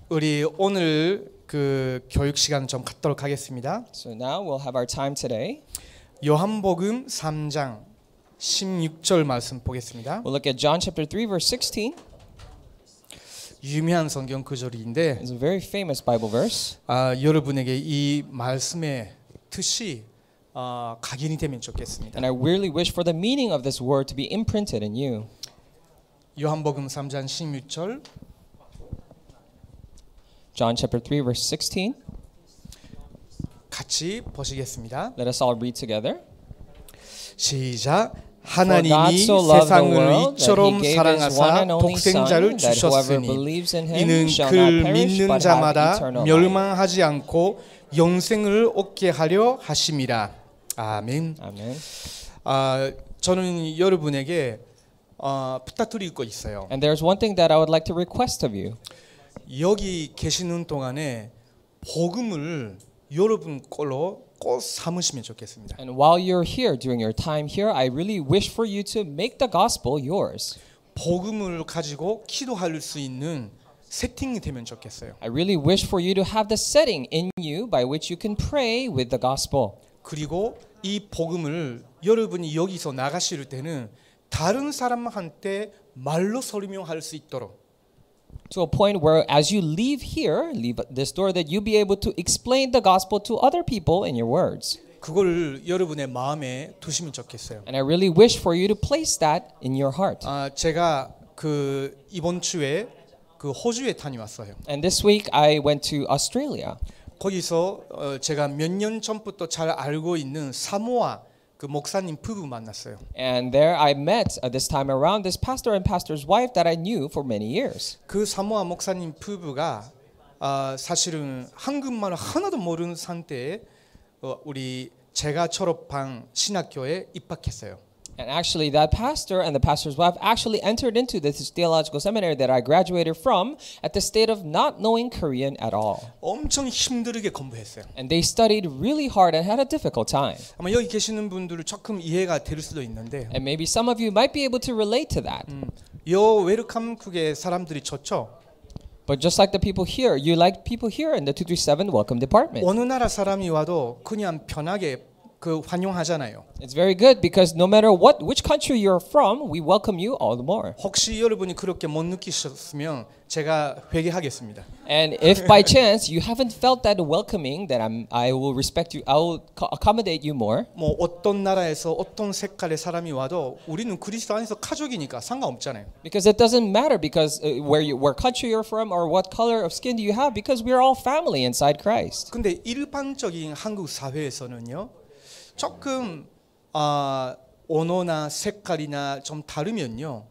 우리 오늘 그 교육 시간 좀 갖도록 하겠습니다. So now we'll have our time today. 요한복음 3장 16절 말씀 보겠습니다. We'll look at John chapter 3 verse 16. 유명한 성경 구절인데 It's a very famous Bible verse. 여러분에게 이 말씀의 뜻이 각인이 되면 좋겠습니다. And I really wish for the meaning of this word to be imprinted in you. 요한복음 3장 16절 John chapter 3 verse 16. 같이 보시겠습니다. Let us all read together. 시작. For God 하나님이 so loved the 세상을 world that 이처럼 he gave his one 사랑하사 and only Son, 독생자를 that whoever 주셨으니 believes in him 이는 shall 그를 not perish 믿는 but have 자마다 eternal life. 멸망하지 않고 영생을 얻게 하려 하심이라. 아멘. Amen. 저는 여러분에게 부탁드릴 거 있어요. And there's one thing that I would like to request of you. 여기 계시는 동안에 복음을 여러분 걸로 꼭 삼으시면 좋겠습니다. And while you're here, during your time here, I really wish for you to make the gospel yours. 복음을 가지고 기도할 수 있는 세팅이 되면 좋겠어요. I really wish for you to have the setting in you by which you can pray with the gospel. 그리고 이 복음을 여러분이 여기서 나가실 때는 다른 사람한테 말로 설명할 수 있도록 To a point where as you leave here, leave this door, that you be able to explain the gospel to other people in your words. 그걸 여러분의 마음에 두시면 좋겠어요. And I really wish for you to place that in your heart. 제가 그 이번 주에 그 호주에 다녀왔어요. And this week I went to Australia. 거기서 제가 몇 년 전부터 잘 알고 있는 사모아 그 목사님 부부 만났어요. And there I met this time around this pastor and pastor's wife that I knew for many years. 그 사모아 목사님 부부가 사실은 한국말을 하나도 모르는 상태에 우리 제가 졸업한 신학교에 입학했어요. And actually that pastor and the pastor's wife actually entered into this theological seminary that I graduated from at the state of not knowing Korean at all. 엄청 힘들게 공부했어요. And they studied really hard and had a difficult time. 아마 여기 계시는 분들은 조금 이해가 될 수도 있는데 And maybe some of you might be able to relate to that. 여 웰컴국의 사람들이 좋죠. But just like the people here, you like people here in the 237 welcome department. 어느 나라 사람이 와도 그냥 편하게 그 환영하잖아요. It's very good because no matter which country you're from, we welcome you all the more. 혹시 여러분이 그렇게 못 느끼셨으면 제가 회개하겠습니다. And if by chance you haven't felt that welcoming, then I will respect you. I will accommodate you more. 뭐 어떤 나라에서 어떤 색깔의 사람이 와도 우리는 그리스도 안에서 가족이니까 상관없잖아요. Because it doesn't matter because where country you're from or what color of skin do you have, because we're all family inside Christ. 근데 일반적인 한국 사회에서는요. 조금 언어나 색깔이나 좀 다르면요.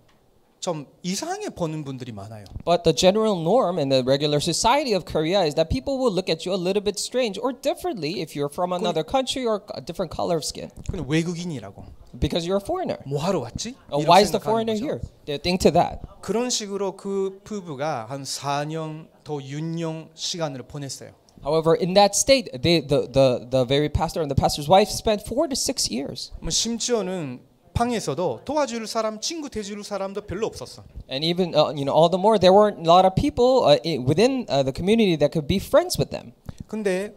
좀 이상하게 보는 분들이 많아요. But the general norm in the regular society of Korea is that people will look at you a little bit strange or differently if you're from another country or a different color of skin. 그냥 외국인이라고. Because you're a foreigner. 뭐 하러 왔지? Why is the foreigner here? They think to that. 그런 식으로 그 부부가 한 4년 더 6년 시간을 보냈어요. However, in that state, the very pastor and the pastor's wife spent 4 to 6 years. 심지어는 방에서도 도와줄 사람, 친구 대줄 사람도 별로 없었어. And even all the more, there weren't a lot of people within the community that could be friends with them. 근데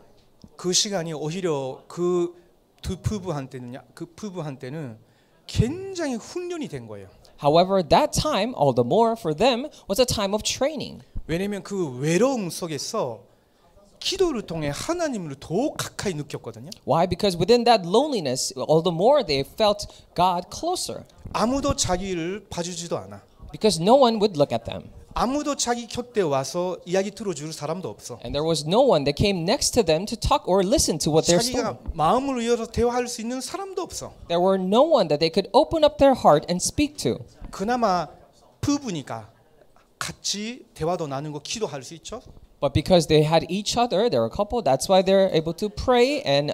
그 시간이 오히려 그 두 부부한테는 굉장히 훈련이 된 거예요. However, that time, all the more for them, was a time of training. 왜냐면 그 외로움 속에서 기도를 통해 하나님을 더 가까이 느꼈거든요. Why? Because within that loneliness, all the more they felt God closer. 아무도 자기를 봐주지도 않아. Because no one would look at them. 아무도 자기 곁에 와서 이야기 들어줄 사람도 없어. And there was no one that came next to them to talk or listen to what they're saying. 자기가 마음을 열어서 대화할 수 있는 사람도 없어. There were no one that they could open up their heart and speak to. 그나마 부부니까 같이 대화도 나누고 기도할 수 있죠. But because they had each other, they're a couple. That's why they're able to pray and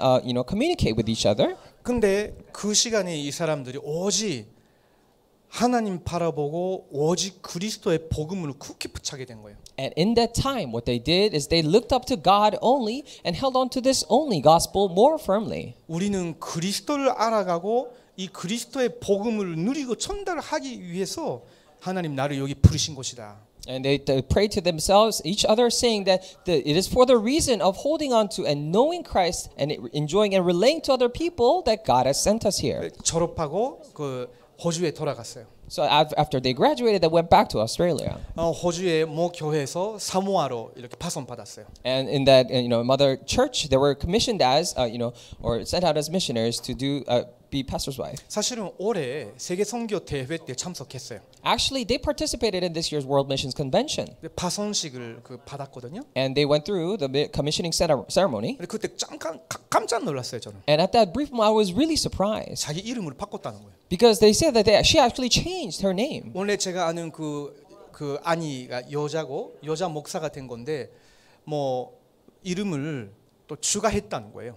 communicate with each other. 근데 그 시간에 이 사람들이 오직 하나님 바라보고 오직 그리스도의 복음을 굳게 붙잡게 된 거예요. And in that time, what they did is they looked up to God only and held on to this only gospel more firmly. 우리는 그리스도를 알아가고 이 그리스도의 복음을 누리고 전달하기 위해서 하나님 나를 여기 부르신 것이다. And they prayed to themselves, each other, saying that it is for the reason of holding on to and knowing Christ and enjoying and relaying to other people that God has sent us here. 졸업하고 그 호주에 돌아갔어요. So after they graduated, they went back to Australia. 호주의 모 교회에서 사모아로 이렇게 파송 받았어요. And in that, mother church, they were commissioned as, or sent out as missionaries to be pastor's wife. 사실은 올해 세계 선교 대회 때 참석했어요. Actually, they participated in this year's World Missions Convention. 파송식을 받았거든요. And they went through the commissioning ceremony. 그때 잠깐 깜짝 놀랐어요, 저는. And at that brief moment, I was really surprised. 자기 이름을 바꿨다는 거예요. Because they said that she actually changed her name. 원래 제가 아는 그 아니가 여자고 여자 목사가 된 건데 뭐 이름을 또 추가했다는 거예요.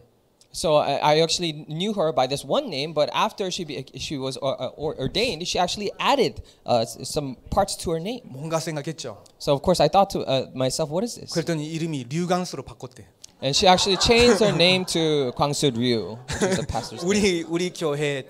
So I actually knew her by this one name, but after she was ordained, she actually added some parts to her name. 뭔가 생각했죠. So of course I thought to myself, what is this? 그랬더니 이름이 류강수로 바꿨대. And she actually changed her name to Kwangsu Ryu, which is the pastor's name. 우리 교회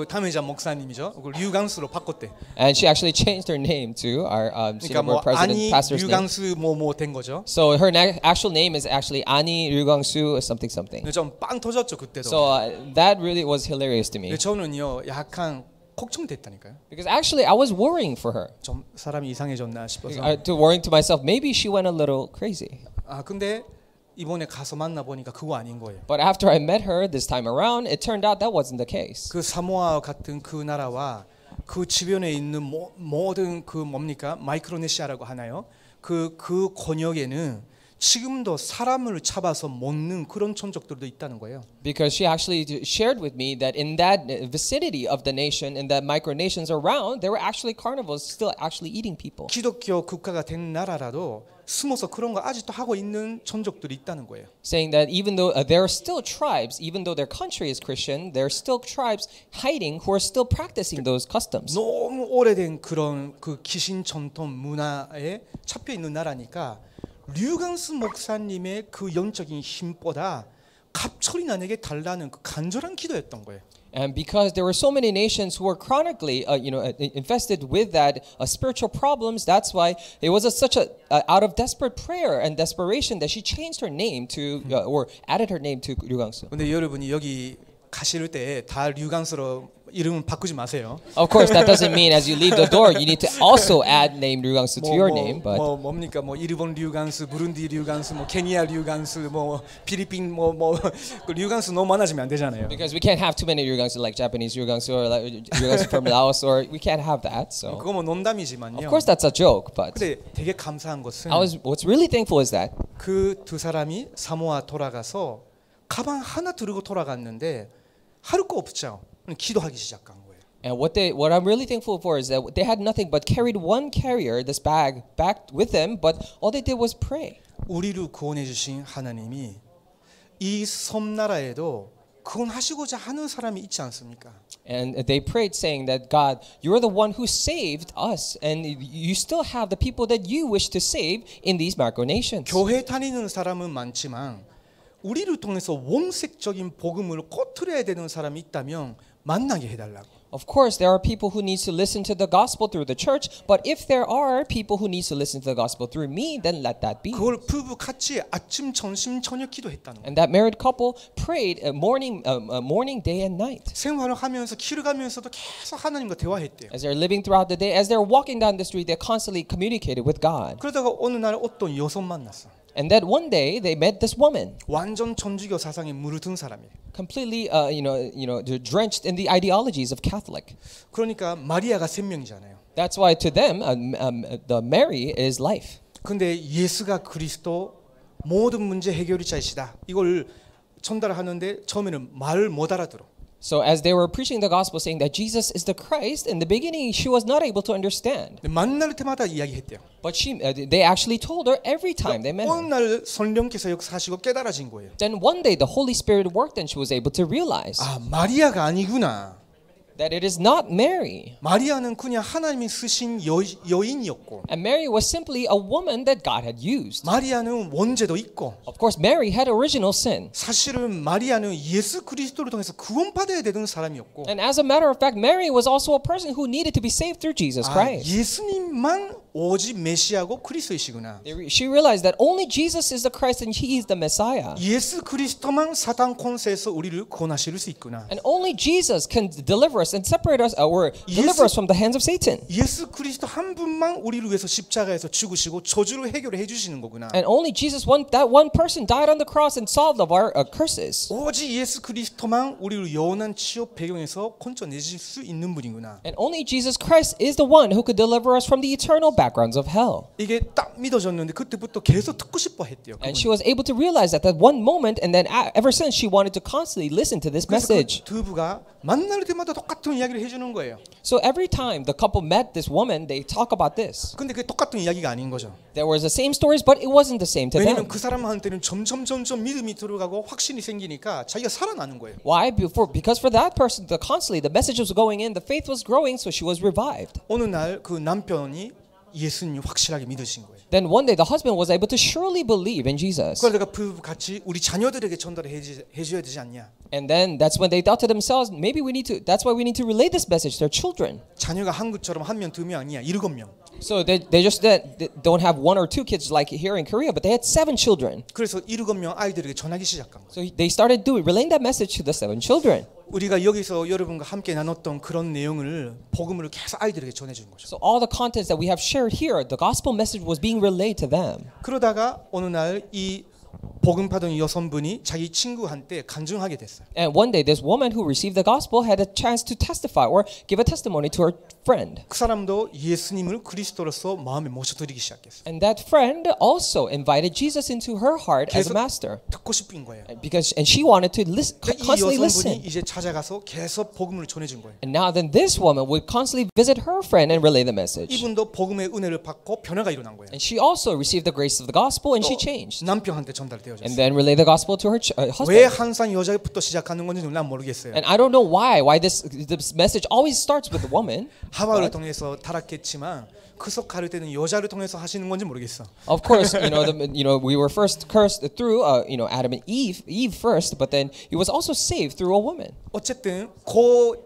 탐회자 목사님이죠. 류강수로 바꿨대. And she actually changed her name to our 그러니까 뭐 president 아니 pastor's name. 류강수 뭐 된 거죠. So her actual name is actually Ani Ryugangsu something something. 좀 빵 터졌죠 그때도. So that really was hilarious to me. 저는요 약간 걱정됐다니까요. Because actually I was worrying for her. 좀 사람이 이상해졌나 싶어서. To worrying to myself, maybe she went a little crazy. 근데 이번에 가서 만나 보니까 그거 아닌 거예요. But after I met her this time around, it turned out that wasn't the case. 그 사모아 같은 그 나라와 그 주변에 있는 모든 그 뭡니까 마이크로네시아라고 하나요? 그 권역에는 지금도 사람을 잡아서 먹는 그런 천적들도 있다는 거예요. Because she actually shared with me that in that vicinity of the nation, in the micronations around, there were actually carnivores still actually eating people. 기독교 국가가 된 나라라도 숨어서 그런 거 아직도 하고 있는 천적들이 있다는 거예요. Saying that even though there are still tribes, even though their country is Christian, there are still tribes hiding who are still practicing those customs. 너무 오래된 그런 그 귀신 전통 문화에 잡혀 있는 나라니까 류강수 목사님의 그 영적인 힘보다 갑절이나 내게 달라는 그 간절한 기도였던 거예요. And because there were so many nations who were chronically, infested with that spiritual problems, that's why it was such a out of desperate prayer and desperation that she changed her name to, or added her name to 류강수. 근데 여러분이 여기 가실 때 다 류강수로 이름은 바꾸지 마세요. Of course, that doesn't mean as you leave the door, you need to also add name 류강수 to your name. But 뭡니까 일본 류강수, 부룬디 류강수, 케니아 류강수, 필리핀 그 류강수 너무 많아지면 안 되잖아요. because we can't have too many 류강수 like Japanese 류강수 or like 류강수 from Laos, or we can't have that. So 그거 농담이지만요. of course that's a joke, but 근데 되게 감사한 것은 what's really thankful is that 그 두 사람이 사모아 돌아가서 가방 하나 들고 돌아갔는데 할 거 없죠. 기도하기 시작한 거예요. And what I'm really thankful for is that they had nothing but carried one carrier, this bag, back with them, but all they did was pray. 우리를 구원해 주신 하나님이 이 섬나라에도 구원하시고자 하는 사람이 있지 않습니까? And they prayed saying that God, you're the one who saved us, and you still have the people that you wish to save in these micronations. 교회 다니는 사람은 많지만 우리를 통해서 원색적인 복음을 꺼트려야 되는 사람이 있다면 만나게 해달라고. Of course, there are people who need to listen to the gospel through the church, but if there are people who need to listen to the gospel through me, then let that be. 그걸 부부 같이 아침, 점심, 저녁 기도했다는 거예요. And that married couple prayed morning, day and night. 생활을 하면서 길을 가면서도 계속 하나님과 대화했대요. As they're living throughout the day, as they're walking down the street, they constantly communicated with God. 그러다가 어느 날 어떤 여성 만났어. And then one day they met this woman, 완전 천주교 사상에 물든 사람이에요. completely, drenched in the ideologies of Catholic. 그러니까 마리아가 생명이잖아요. That's why to them, the Mary is life. 근데 예수가 그리스도 모든 문제 해결자이시다. 이걸 전달하는데 처음에는 말을 못 알아들어. So as they were preaching the gospel, saying that Jesus is the Christ, in the beginning she was not able to understand. 만날 때마다 이야기했대요. But they actually told her every time they met 어느 her. 날 성령께서 역사하시고 깨달아진 거예요. Then one day the Holy Spirit worked and she was able to realize. 마리아가 아니구나. that it is not Mary. 마리아는 그냥 하나님이 쓰신 여인이었고 And Mary was simply a woman that God had used. 마리아는 원죄도 있고 Of course, Mary had original sin. 사실은 마리아는 예수 그리스도를 통해서 구원받아야 되는 사람이었고 And as a matter of fact, Mary was also a person who needed to be saved through Jesus Christ. 예수님만 오직 메시아고 그리스도이시구나. She realized that only Jesus is the Christ and He is the Messiah. 예수 그리스도만 사단 권세에서 우리를 구원하실 수 있구나. And only Jesus can deliver us and separate us or deliver us from the hands of Satan. 예수 그리스도 한 분만 우리를 위해서 십자가에서 죽으시고 저주를 해결해 주시는 거구나. And only Jesus, that one person died on the cross and solved of our curses. 오직 예수 그리스도만 우리를 영원한 치욕 배경에서 건져내실 수 있는 분이구나. And only Jesus Christ is the one who could deliver us from the eternal backgrounds of hell. 이게 딱 믿어졌는데 그때부터 계속 듣고 싶어 했대요. And she was able to realize that one moment, and then ever since she wanted to constantly listen to this message. 그 두 부가 만날 때마다 똑같은 이야기를 해주는 거예요. So every time the couple met this woman, they talk about this. 근데 그게 똑같은 이야기가 아닌 거죠. There was the same stories, but it wasn't the same to 왜냐하면 them. 그 사람한테는 점점 믿음이 들어가고 확신이 생기니까 자기가 살아나는 거예요. Why? Because for that person, constantly the message was going in, the faith was growing, so she was revived. 어느 날 그 남편이 예수님 확실하게 믿으신 거예요. Then one day the husband was able to surely believe in Jesus. 그걸 내가 부부 같이 우리 자녀들에게 전달해 줘야 되지 않냐? And then that's when they thought to themselves, maybe that's why we need to relay this message to their children. 자녀가 한국처럼 한 명, 두 명 아니야. 7명. So they just don't have one or two kids like here in Korea, but they had 7 children. 그래서 7명 아이들에게 전하기 시작한 거예요. So they started relaying that message to the 7 children. 우리가 여기서 여러분과 함께 나눴던 그런 내용을 복음을 계속 아이들에게 전해주는 거죠. So all the contents that we have shared here, the gospel message was being relayed to them. 그러다가 어느 날 이 복음 받은 여성분이 자기 친구한테 간증하게 됐어요. And one day, this woman who received the gospel had a chance to testify or give a testimony to her friend. 그 사람도 예수님을 그리스도로서 마음에 모셔드리기 시작했어요. And that friend also invited Jesus into her heart as a master. 듣고 싶은 거예요. And she wanted to constantly 이 여성분이 listen. 이제 찾아가서 계속 복음을 전해준 거예요. And now then this woman would constantly visit her friend and relay the message. 이분도 복음의 은혜를 받고 변화가 일어난 거예요. And she also received the grace of the gospel and she changed. 남편한테 전달되어졌어요. And then relay the gospel to her 왜 husband. 항상 여자부터 시작하는 건지 난 모르겠어요. And I don't know why this message always starts with the woman. 하와를 통해서 타락했지만 구속할 때는 여자를 통해서 하시는 건지 모르겠어. Of course, we were first cursed through Adam and Eve first, but then he was also saved through a woman. 어쨌든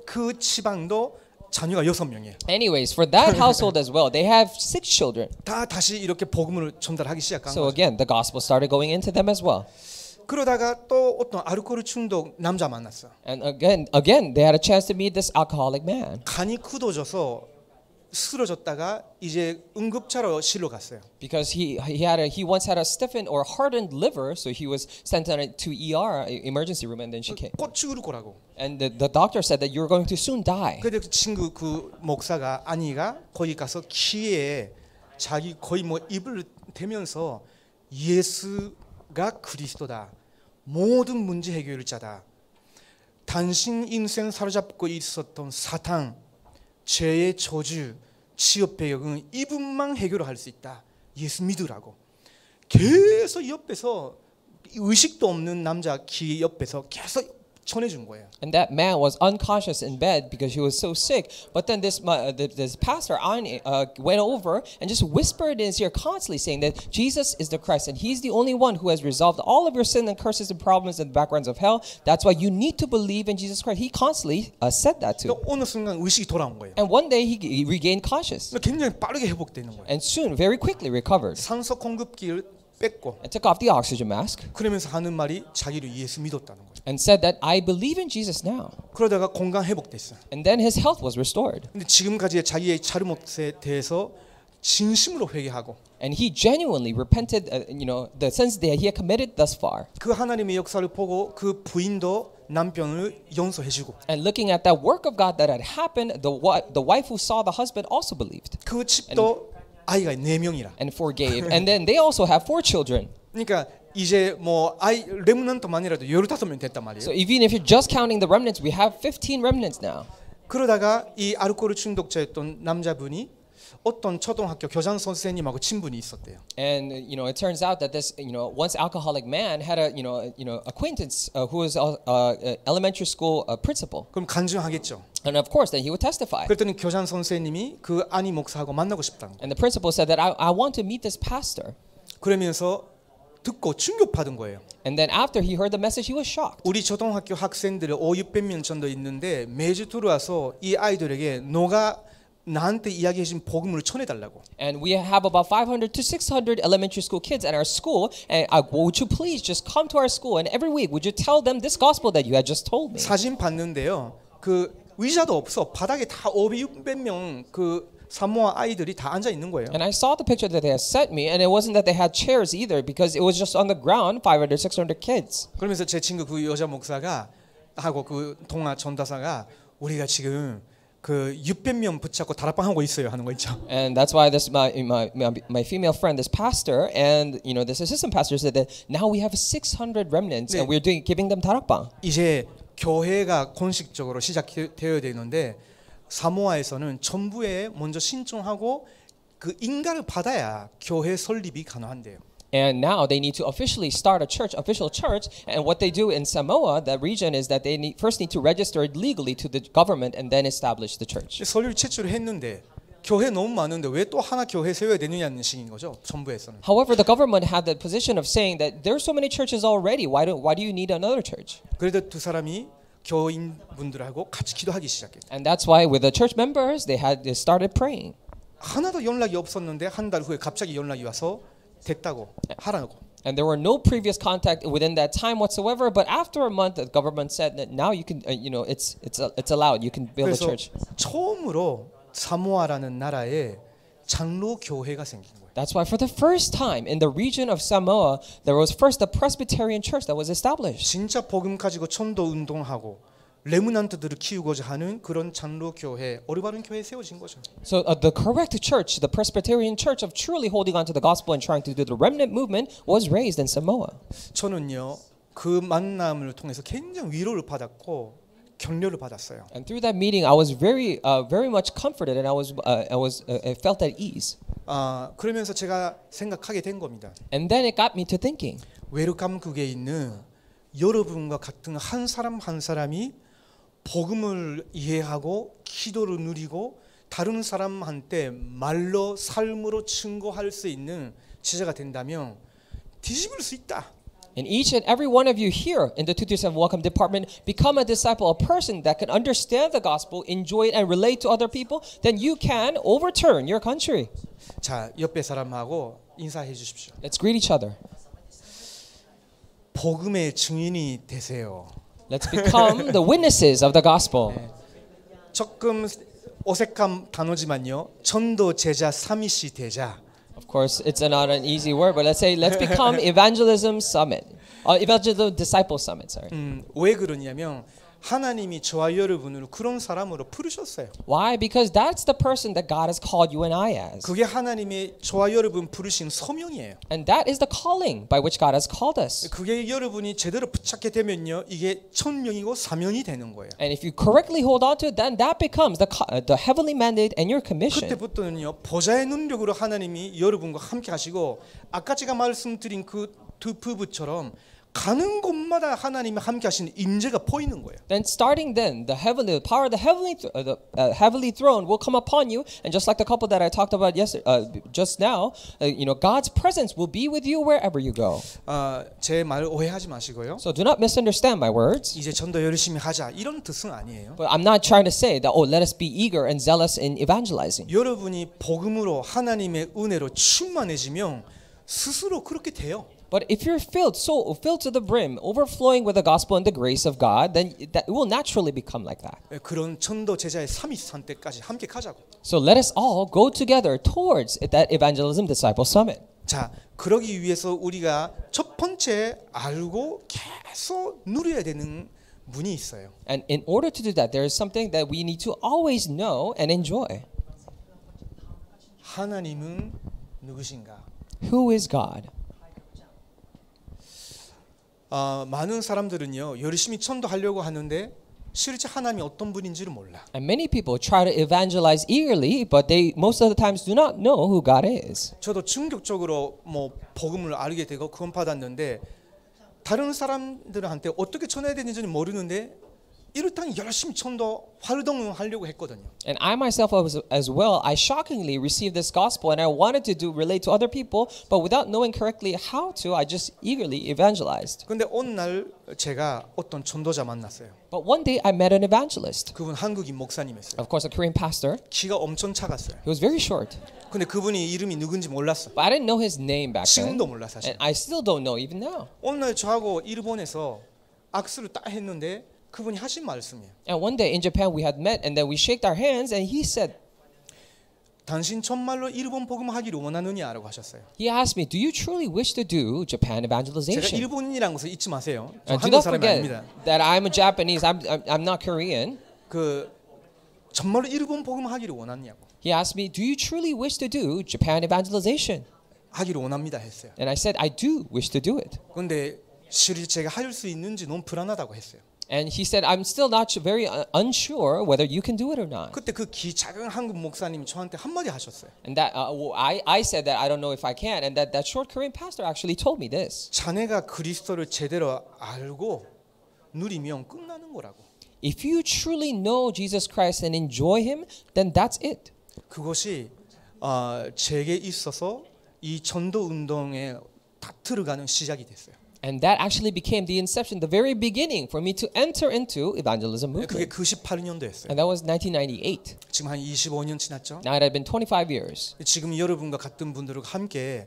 그 지방도 자녀가 6명이에요. Anyways, for that household as well, they have 6 children. 다 다시 이렇게 복음을 전달하기 시작한 So 거죠. again, the gospel started going into them as well. 그러다가 또 어떤 알코올 중독 남자 만났어. And again, they had a chance to meet this alcoholic man. 간이 굳어져서 쓰러졌다가 이제 응급차로 실로 갔어요. Because he once had a stiffened or hardened liver, so he was sent to ER emergency room, and then she came. 곧 죽을 거라고. And the doctor said that you're going to soon die. 근데 그 친구 그 목사가 아니가 거기 가서 귀에 자기 거의 뭐 입을 대면서 예수가 그리스도다. 모든 문제 해결자다. 당신 인생 사로잡고 있었던 사탄, 죄의 저주, 취업 배경은 이분만 해결할 수 있다. 예수 믿으라고. 계속 옆에서 의식도 없는 남자 귀 옆에서 계속 전해준 거예요. And that man was unconscious in bed because he was so sick. But then this pastor went over and just whispered in his ear constantly saying that Jesus is the Christ and He's the only one who has resolved all of your sin and curses and problems and backgrounds of hell. That's why you need to believe in Jesus Christ. He constantly said that to. 또 어느 순간 의식이 돌아온 거예요. And one day he regained consciousness. 굉장히 빠르게 회복되는 거예요. And soon, very quickly recovered. 산소 공급기를 뺐고 And took off the oxygen mask. 그러면서 하는 말이 자기를 예수 믿었다는 거예요. And said that I believe in Jesus now. 그러다가 건강 회복됐어요. And then his health was restored. 근데 지금까지 자기의 잘못에 대해서 진심으로 회개하고 And he genuinely repented, the sins that he had committed thus far. 그 하나님의 역사를 보고 그 부인도 남편을 용서해주고 And looking at that work of God that had happened, the wife who saw the husband also believed 그 집도 아이가 4명이라. and forgave. And then they also have 4 children. 그러니까 이제 뭐 아이 레므넌트만이라도 15명 됐단 말이에요. So even if you're just counting the remnants, we have 15 remnants now. 그러다가 이 알코올 중독자였던 남자분이 어떤 초등학교 교장 선생님하고 친분이 있었대요. And it turns out that this once alcoholic man had a acquaintance who was elementary school principal. 그럼 간증하겠죠. And of course, then he would testify. 그랬더니 교장 선생님이 그 안희 목사하고 만나고 싶다는 거예요. And the principal said that I want to meet this pastor. 그러면서 듣고 충격받은 거예요. And then after he heard the message, he was shocked. 우리 초등학교 학생들이 500명 정도 있는데 매주 들어와서 이 아이들에게 너가 나한테 이야기해준 복음을 전해달라고. And we have about 500 to 600 elementary school kids at our school. And would you please just come to our school and every week would you tell them this gospel that you had just told me? 사진 봤는데요. 그 의자도 없어. 바닥에 다 500, 600명 그 사모아 아이들이 다 앉아 있는 거예요. And I saw the picture that they had sent me, and it wasn't that they had chairs either, because it was just on the ground, 500, 600 kids. 그러면서 제 친구 그 여자 목사가 하고 그 동아 전도사가 우리가 지금 그 600명 붙잡고 다락방 하고 있어요 하는 거 있죠. And that's why this my female friend, this pastor, and this assistant pastor said that now we have 600 remnants, 네. and we're giving them 다락방. 이제 교회가 공식적으로 시작되어야 되는데 사모아에서는 정부에 먼저 신청하고 그 인가를 받아야 교회 설립이 가능한데요. And now they need to officially start a church, official church. And what they do in Samoa, that region, is that they first need to register it legally to the government and then establish the church. 설립 최초를 했는데 교회 너무 많은데 왜 또 하나 교회 세워야 되느냐는 식인 거죠. 정부에서는. However, the government had the position of saying that there's so many churches already. Why do you need another church? 그래도 두 사람이 교인분들하고 같이 기도하기 시작했어요. And that's why with the church members, they started praying. 하나도 연락이 없었는데 한 달 후에 갑자기 연락이 와서 됐다고 하라고. And there were no previous contact within that time whatsoever. But after a month, the government said that now you can, it's allowed. You can build a 그래서 church. 처음으로 사모아라는 나라에 장로 교회가 생긴 거예요. That's why for the first time in the region of Samoa, there was first a Presbyterian church that was established. 진짜 복음 가지고 천도 운동하고 레므넌트들을 키우고자 하는 그런 장로 교회, 올바른 교회 세워진 거죠. So the correct church, the Presbyterian church of truly holding on to the gospel and trying to do the remnant movement, was raised in Samoa. 저는요 그 만남을 통해서 굉장히 위로를 받았고 격려를 받았어요. And through that meeting, I was very much comforted, and I felt at ease. 그러면서 제가 생각하게 된 겁니다. And then it got me to thinking. 웰컴국에 있는 여러분과 같은 한 사람 한 사람이 복음을 이해하고 기도를 누리고 다른 사람한테 말로 삶으로 증거할 수 있는 지체가 된다면 뒤집을 수 있다. And each and every one of you here in the 237 Welcome Department become a disciple, a person that can understand the gospel, enjoy it, and relate to other people, then you can overturn your country. 자, 옆에 사람하고 인사해 주십시오. Let's greet each other. 복음의 증인이 되세요. Let's become the witnesses of the gospel. 조금 어색한 단어지만요. 전도 제자 삼위시 되자. Of course, it's not an easy word, but let's become evangelism summit. Evangelism disciple summit, sorry. 왜 그러냐면 하나님이 저와 여러분을 그런 사람으로 부르셨어요. Why? Because that's the person that God has called you and I as. 그게 하나님의 저와 여러분 부르신 소명이에요. And that is the calling by which God has called us. 그게 여러분이 제대로 붙잡게 되면요, 이게 천명이고 사명이 되는 거예요. And if you correctly hold on to it, then that becomes the heavenly mandate and your commission. 그때부터는요, 보좌의 능력으로 하나님이 여러분과 함께 하시고 아까 제가 말씀드린 그 두 부부처럼 가는 곳마다 하나님이 함께 하시는 임재가 보이는 거예요. Then starting then, the power of the heavenly throne will come upon you, and just like the couple that I talked about just now, God's presence will be with you wherever you go. 제 말 오해하지 마시고요. So do not misunderstand my words. 이제 전도 열심히 하자 이런 뜻은 아니에요. But I'm not trying to say that let us be eager and zealous in evangelizing. 여러분이 복음으로 하나님의 은혜로 충만해지면 스스로 그렇게 돼요. But if you're filled to the brim, overflowing with the gospel and the grace of God, then it will naturally become like that. 그런 전도 제자의 삼위산 때까지 함께 가자고. So let us all go together towards that evangelism disciple summit. 자, 그러기 위해서 우리가 첫 번째 알고 계속 누려야 되는 문이 있어요. And in order to do that, there is something that we need to always know and enjoy. 하나님은 누구신가? Who is God? 많은 사람들은요 열심히 전도하려고 하는데 실제 하나님이 어떤 분인지를 몰라. And many people try to evangelize eagerly, but they most of the times do not know who God is. 저도 충격적으로 복음을 알게 되고 구원 받았는데 다른 사람들한테 어떻게 전해야 되는지는 모르는데 이렇다니 열심히 전도 활동하려고 했거든요. And I myself as well, I shockingly received this gospel and I wanted to relate to other people, but without knowing correctly how to, I just eagerly evangelized. 근데 어느 날 제가 어떤 전도자 만났어요. But one day I met an evangelist. 그분 한국인 목사님이었어요. Of course, a Korean pastor. 키가 엄청 작았어요. He was very short. 근데 그분이 이름이 누군지 몰랐어. But I didn't know his name back then. 지금도 몰라 사실. And I still don't know even now. 어느 날 저하고 일본에서 악수를 딱 했는데 그분이 하신 말씀이에요. And one day in Japan we had met and then we shaked our hands and he said, 당신 정말로 일본 복음하기를 원하느냐라고 하셨어요. he asked me, do you truly wish to do Japan 제가 evangelization? 일본인이라는 것을 잊지 마세요. 저 Do 한국 not 사람이 forget 아닙니다. that I'm a Japanese. I'm not Korean. 그 정말로 일본 복음하기를 원하느냐고. He asked me, do you truly wish to do Japan evangelization? 하기를 원합니다 했어요. And I said, I do wish to do it. 근데 실제 제가 할 수 있는지 너무 불안하다고 했어요. And he said, I'm still not very unsure whether you can do it or not. 그때 그 작은 한국 목사님이 저한테 한마디 하셨어요. And that I said that I don't know if I can. And that short Korean pastor actually told me this. 자네가 그리스도를 제대로 알고 누리면 끝나는 거라고. If you truly know Jesus Christ and enjoy Him, then that's it. 그것이 제게 있어서 이 전도 운동에 다 들어가는 시작이 됐어요. And that actually became the inception, the very beginning for me to enter into evangelism 그게 movement. 98년도였어요. And that was 1998. 지금 한 25년 지났죠. Now it had been 25 years. 지금 여러분과 같은 분들과 함께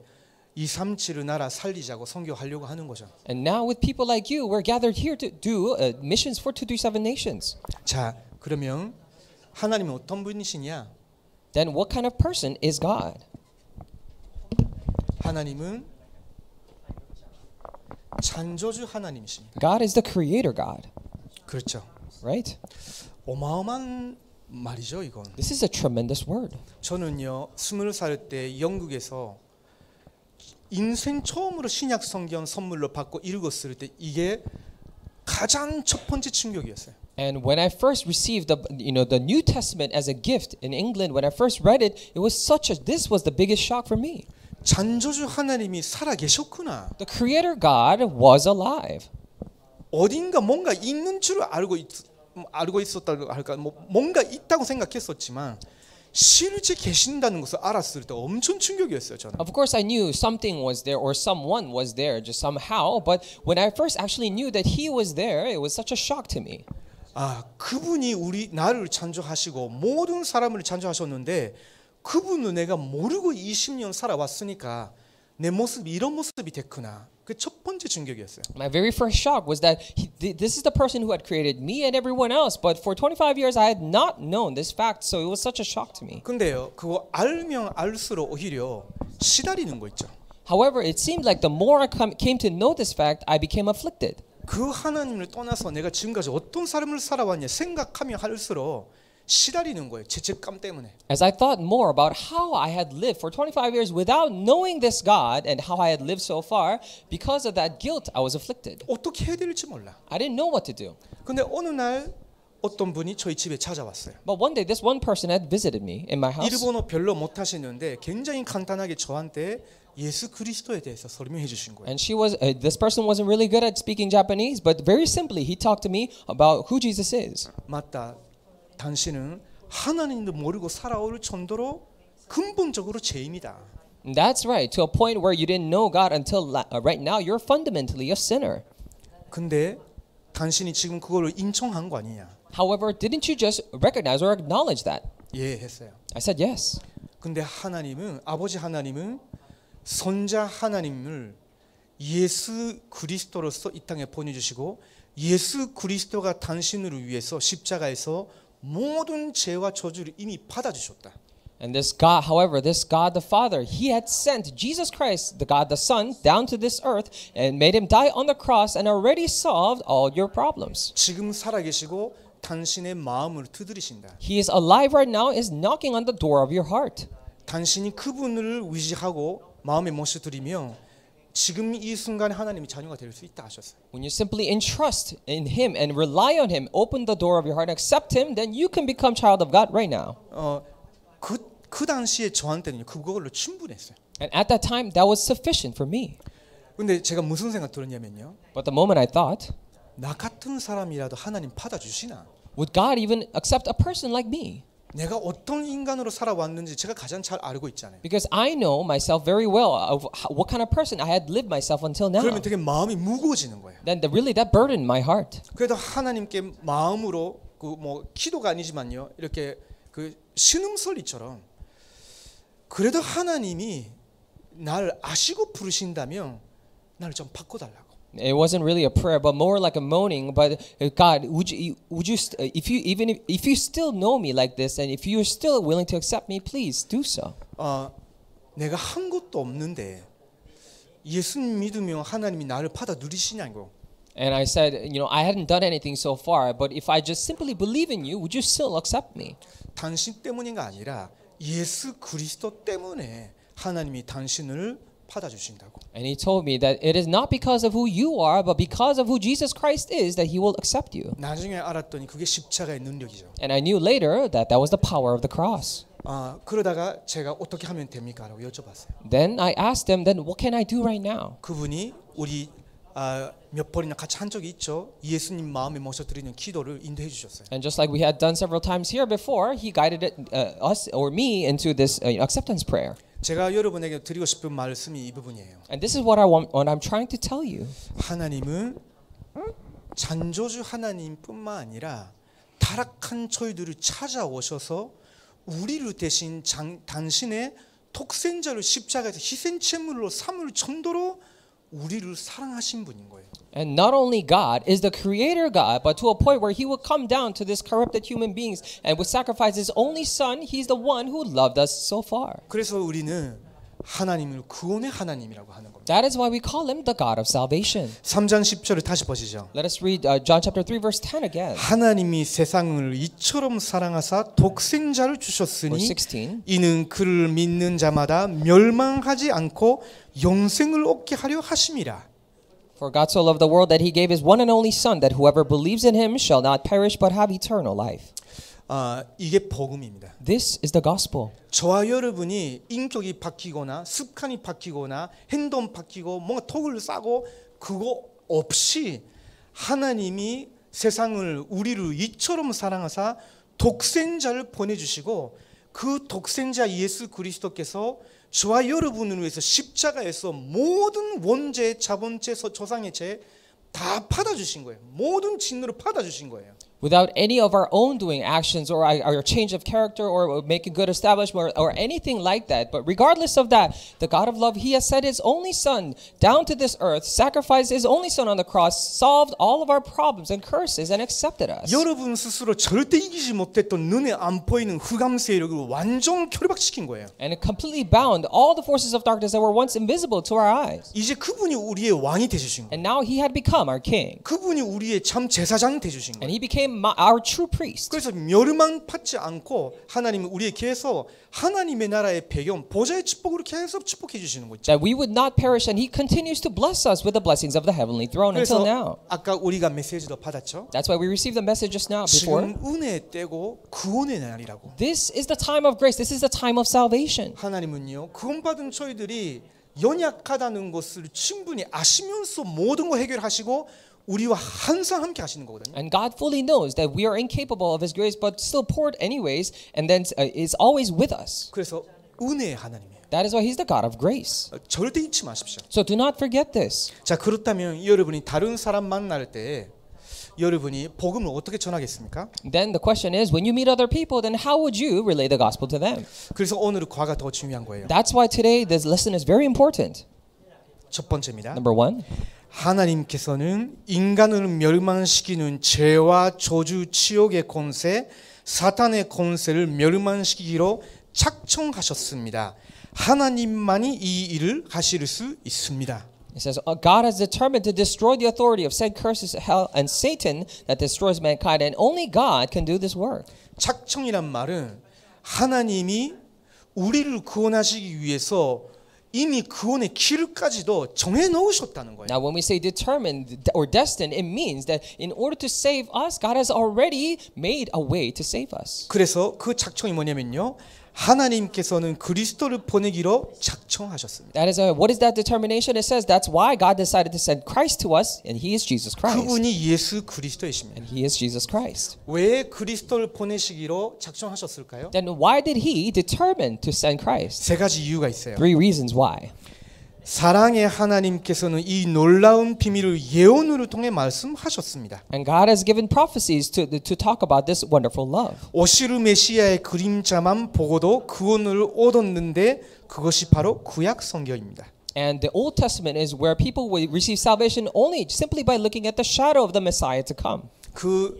237의 나라 살리자고 선교하려고 하는 거죠. And now with people like you, we're gathered here to do missions for 237 nations. 자, 그러면 하나님은 어떤 분이시냐? Then what kind of person is God? 하나님은 창조주 하나님이십니다. God is the creator God, 그렇죠. right? 어마어마한 말이죠, 이건. This is a tremendous word. 저는요, 20살 때 영국에서 인생 처음으로 신약 성경 선물로 받고 읽었을 때 이게 가장 첫 번째 충격이었어요. And when I first received the New Testament as a gift in England, when I first read it, this was the biggest shock for me. 창조주 하나님이 살아 계셨구나. The creator God was alive. 어딘가 뭔가 있는 줄 알고 있었다고 할까? 뭔가 있다고 생각했었지만 실제 계신다는 것을 알았을 때 엄청 충격이었어요, 저는. Of course, I knew something was there or someone was there just somehow, but when I first actually knew that He was there, it was such a shock to me. 아, 그분이 나를 창조하시고 모든 사람을 창조하셨는데 그분은 내가 모르고 20년 살아왔으니까 내 모습이 이런 모습이 됐구나. 그 첫 번째 충격이었어요. My very first shock was that this is the person who had created me and everyone else, but for 25 years I had not known this fact, so it was such a shock to me. 근데요, 그거 알면 알수록 오히려 시달리는 거 있죠. However, it seemed like the more I came to know this fact, I became afflicted. 그 하나님을 떠나서 내가 지금까지 어떤 삶을 살아왔냐 생각하면 할수록 시달리는 거예요. 죄책감 때문에. As I thought more about how I had lived for 25 years without knowing this God and how I had lived so far, because of that guilt, I was afflicted. 어떻게 해야 될지 몰라. I didn't know what to do. 근데 어느 날 어떤 분이 저희 집에 찾아왔어요. But one day, this one person had visited me in my house. 일본어 별로 못 하시는데 굉장히 간단하게 저한테 예수 그리스도에 대해서 설명해 주신 거예요. And this person wasn't really good at speaking Japanese, but very simply, he talked to me about who Jesus is. 맞다. 당신은 하나님도 모르고 살아올 정도로 근본적으로 죄인이다. And that's right, to a point where you didn't know God until right now, you're fundamentally a sinner. 근데 당신이 지금 그걸 인정한 거 아니냐? However, didn't you just recognize or acknowledge that? 예, 했어요. I said yes. 근데 아버지 하나님은 선자 하나님을 예수 그리스도로서 이 땅에 보내주시고 예수 그리스도가 당신을 위해서 십자가에서 모든 죄와 저주를 이미 받아주셨다. And this God, however, this God the Father, He had sent Jesus Christ, the God the Son, down to this earth and made Him die on the cross and already solved all your problems. 지금 살아계시고 당신의 마음을 두드리신다. He is alive right now, is knocking on the door of your heart. 당신이 그분을 의지하고 마음에 모셔드리며 지금 이 순간에 하나님의 자녀가 될 수 있다 하셨어요. When you simply entrust in Him and rely on Him, open the door of your heart, accept Him, then you can become child of God right now. 그 당시에 저한테는 그걸로 충분했어요. And at that time, that was sufficient for me. 근데 제가 무슨 생각 들었냐면요. But the moment I thought, 나 같은 사람이라도 하나님 받아주시나? Would God even accept a person like me? 내가 어떤 인간으로 살아왔는지 제가 가장 잘 알고 있잖아요. Because I know myself very well of what kind of person I had lived myself until now. 그러면 되게 마음이 무거워지는 거예요. Then really that burdened my heart. 그래도 하나님께 마음으로 그 뭐 기도가 아니지만요, 이렇게 그 신음소리처럼 그래도 하나님이 날 아시고 부르신다면 나를 좀 바꿔달라고. It wasn't really a prayer, but more like a moaning. But God, would you if you still know me like this, and if you're still willing to accept me, please do so. 내가 한 것도 없는데 예수님 믿으면 하나님이 나를 받아 누리시냐고. And I said, I hadn't done anything so far, but if I just simply believe in you, would you still accept me? 당신 때문인가 아니라 예수 그리스도 때문에 하나님이 당신을 받아주신다고. And he told me that it is not because of who you are, but because of who Jesus Christ is that he will accept you. 나중에 알았더니 그게 십자가의 능력이죠. And I knew later that that was the power of the cross. 그러다가 제가 어떻게 하면 됩니까? 라고 여쭤봤어요. Then I asked him, then what can I do right now? 그분이 우리 몇 번이나 같이 한 적이 있죠. 예수님 마음에 모셔드리는 기도를 인도해 주셨어요. And just like we had done several times here before, he guided us or me into this acceptance prayer. 제가 여러분에게 드리고 싶은 말씀이 이 부분이에요. And this is what I'm trying to tell you. 하나님은 창조주 하나님뿐만 아니라 타락한 저희들을 찾아오셔서 우리를 대신 당신의 독생자를 십자가에서 희생제물로 삼을 정도로 우리를 사랑하신 분인 거예요. And not only God is the creator God, but to a point where he would come down to this corrupted human beings and would sacrifice his only son. He's the one who loved us so far. 그래서 우리는 하나님을 구원의 하나님이라고 하는 겁니다. That is why we call him the God of salvation. 3장 10절을 다시 보시죠. Let us read John chapter 3 verse 10 again. 하나님이 세상을 이처럼 사랑하사 독생자를 주셨으니 Verse 16. 이는 그를 믿는 자마다 멸망하지 않고 영생을 얻게 하려 하심이라. For God so loved the world that he gave his one and only son, that whoever believes in him shall not perish but have eternal life. 이게 복음입니다. This is the gospel. 저와 여러분이 인격이 바뀌거나 습관이 바뀌거나 행동 바뀌고 뭔가 톡을 싸고 그거 없이 하나님이 세상을 우리를 이처럼 사랑하사 독생자를 보내주시고 그 독생자 예수 그리스도께서 저와 여러분을 위해서 십자가에서 모든 원죄, 자본죄, 조상의 죄 다 받아주신 거예요. 모든 진노를 받아주신 거예요. Without any of our own doing actions or our change of character or making good establishment or anything like that. But regardless of that, the God of love, he has sent his only son down to this earth, sacrificed his only son on the cross, solved all of our problems and curses and accepted us. 여러분 스스로 절대 이기지 못했던 눈에 안 보이는 흑암 세력을 완전 결박시킨 거예요. And it completely bound all the forces of darkness that were once invisible to our eyes. 이제 그분이 우리의 왕이 되주신 거예요. And now he had become our king. 그분이 우리의 참 제사장이 되주신 거예요. And he became our true priest. 그래서 멸망받지 않고 하나님은 우리에게서 하나님의 나라의 배경, 보좌의 축복으로 계속 축복해 주시는 거 있죠. That we would not perish, and he continues to bless us with the blessings of the heavenly throne until now. 그래서 아까 우리가 메시지도 받았죠. That's why we received the message just now before. 지금 은혜의 때고 구원의 날이라고. This is the time of grace. This is the time of salvation. 하나님은요, 구원받은 저희들이 연약하다는 것을 충분히 아시면서 모든 거 해결하시고 우리와 항상 함께 하시는 거거든요. And God fully knows that we are incapable of his grace but still poured anyways and then is always with us. 그래서 은혜의 하나님이에요. That is why he's the God of grace. 절대 잊지 마십시오. So do not forget this. 자, 그렇다면 여러분이 다른 사람 만날 때 여러분이 복음을 어떻게 전하겠습니까? Then the question is, when you meet other people, then how would you relay the gospel to them? 그래서 오늘 과가 더 중요한 거예요. That's why today this lesson is very important. 첫 번째입니다. Number one. 하나님께서는 인간을 멸망시키는 죄와 저주, 지옥의 권세, 사탄의 권세를 멸망시키기로 작정하셨습니다. 하나님만이 이 일을 하실 수 있습니다. It says, God has determined to destroy the authority of sin, curses, hell, and Satan that destroys mankind, and only God can do this work. 작정이란 말은 하나님이 우리를 구원하시기 위해서 이미 구원의 길까지도 정해 놓으셨다는 거예요. Now, when we say determined or destined, it means that in order to save us, God has already made a way to save us. 그래서 그 작정이 뭐냐면요, 하나님께서는 그리스도를 보내기로 작정하셨습니다. That is what is that determination? It says that's why God decided to send Christ to us, and He is Jesus Christ. 그분이 예수 그리스도이십니다. And He is Jesus Christ. 왜 그리스도를 보내시기로 작정하셨을까요? Then why did He determine to send Christ? 세 가지 이유가 있어요. 3 reasons why. 사랑의 하나님께서는 이 놀라운 비밀을 예언으로 통해 말씀하셨습니다. And God has given prophecies to talk about this wonderful love. 오시르 메시아의 그림자만 보고도 구원을 얻었는데 그것이 바로 구약 성경입니다. And the Old Testament is where people will receive salvation only simply by looking at the shadow of the Messiah to come. 그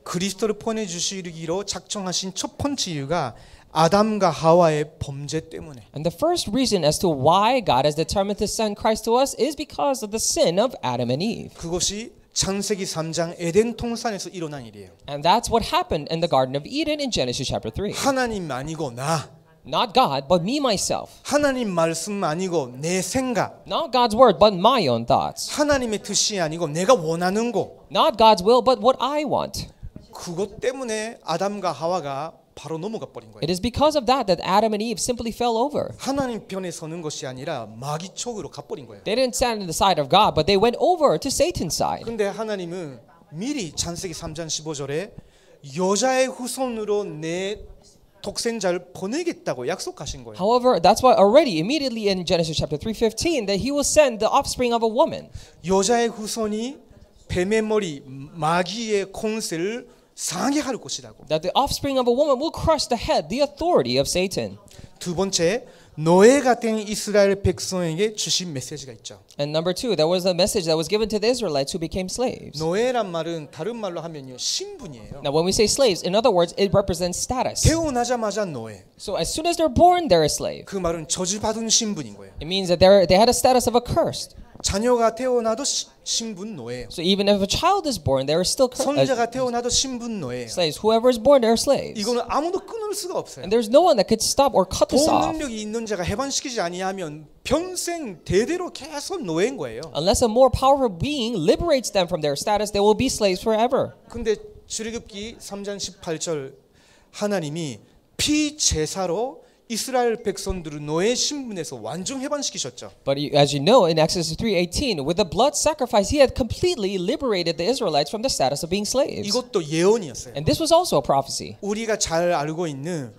그리스도를 보내주시기로 작정하신 첫 번째 이유가 아담과 하와의 범죄 때문에. And the first reason as to why God has determined to send Christ to us is because of the sin of Adam and Eve. 그것이 창세기 3장 에덴 동산에서 일어난 일이에요. And that's what happened in the Garden of Eden in Genesis chapter 3. 하나님 아니고 나. Not God, but me myself. 하나님 말씀 아니고 내 생각. Not God's word, but my own thoughts. 하나님의 뜻이 아니고 내가 원하는 거. Not God's will, but what I want. 그것 때문에 아담과 하와가 바로 넘어가 버린 거예요. It is because of that Adam and Eve simply fell over. 하나님 편에 서는 것이 아니라 마귀 쪽으로 가버린 거예요. They didn't stand on the side of God, but they went over to Satan's side. 근데 하나님은 미리 창세기 3장 15절에 여자의 후손으로 내 독생자를 보내겠다고 약속하신 거예요. However, that's why already immediately in Genesis chapter 3:15 that he will send the offspring of a woman. 여자의 후손이 뱀의 머리 마귀의 권세를 상해할 것이라고. That the offspring of a woman will crush the head, the authority of Satan. 두 번째, 노예가 된 이스라엘 백성에게 주신 메시지가 있죠. And number 2, there was a message that was given to the Israelites who became slaves. 노예란 말은 다른 말로 하면요 신분이에요. Now when we say slaves, in other words, it represents status. 태어나자마자 노예. So as soon as they're born, they're a slave. 그 말은 저주받은 신분인 거예요. It means that they had a status of a cursed. 자녀가 태어나도 신분 노예예요. So even if a child is born, they are still 손자가 태어나도 신분 노예예요. slaves. Whoever is born, they're slaves. 이거는 아무도 끊을 수가 없어요. And there's no one that could stop or cut this 본 off. 능력이 있는 자가 해방시키지 아니하면 평생 대대로 계속 노예인 거예요. Unless a more powerful being liberates them from their status, they will be slaves forever. 근데 출애굽기 3장 18절 하나님이 피제사로 이스라엘 백성들을 노예 신분에서 완전 해방시키셨죠. But as you know, in Exodus 3:18, with the blood sacrifice, he had completely liberated the Israelites from the status of being slaves. 이것도 예언이었어요. And this was also a prophecy. 우리가 잘 알고 있는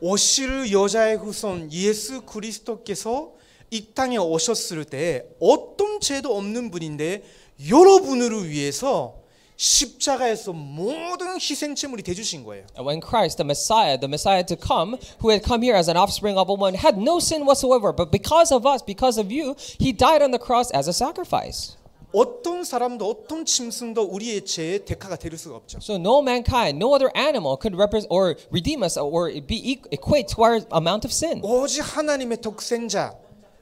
오실 여자의 후손 예수 그리스도께서 이 땅에 오셨을 때 어떤 죄도 없는 분인데 여러분을 위해서 십자가에서 모든 희생제물이 되주신 거예요. And when Christ, the Messiah to come, who had come here as an offspring of a woman, had no sin whatsoever, but because of us, because of you, he died on the cross as a sacrifice. 어떤 사람도 어떤 짐승도 우리의 죄의 대가가 될 수가 없죠. So no mankind, no other animal could represent or redeem us or equate to our amount of sin. 오직 하나님의 독생자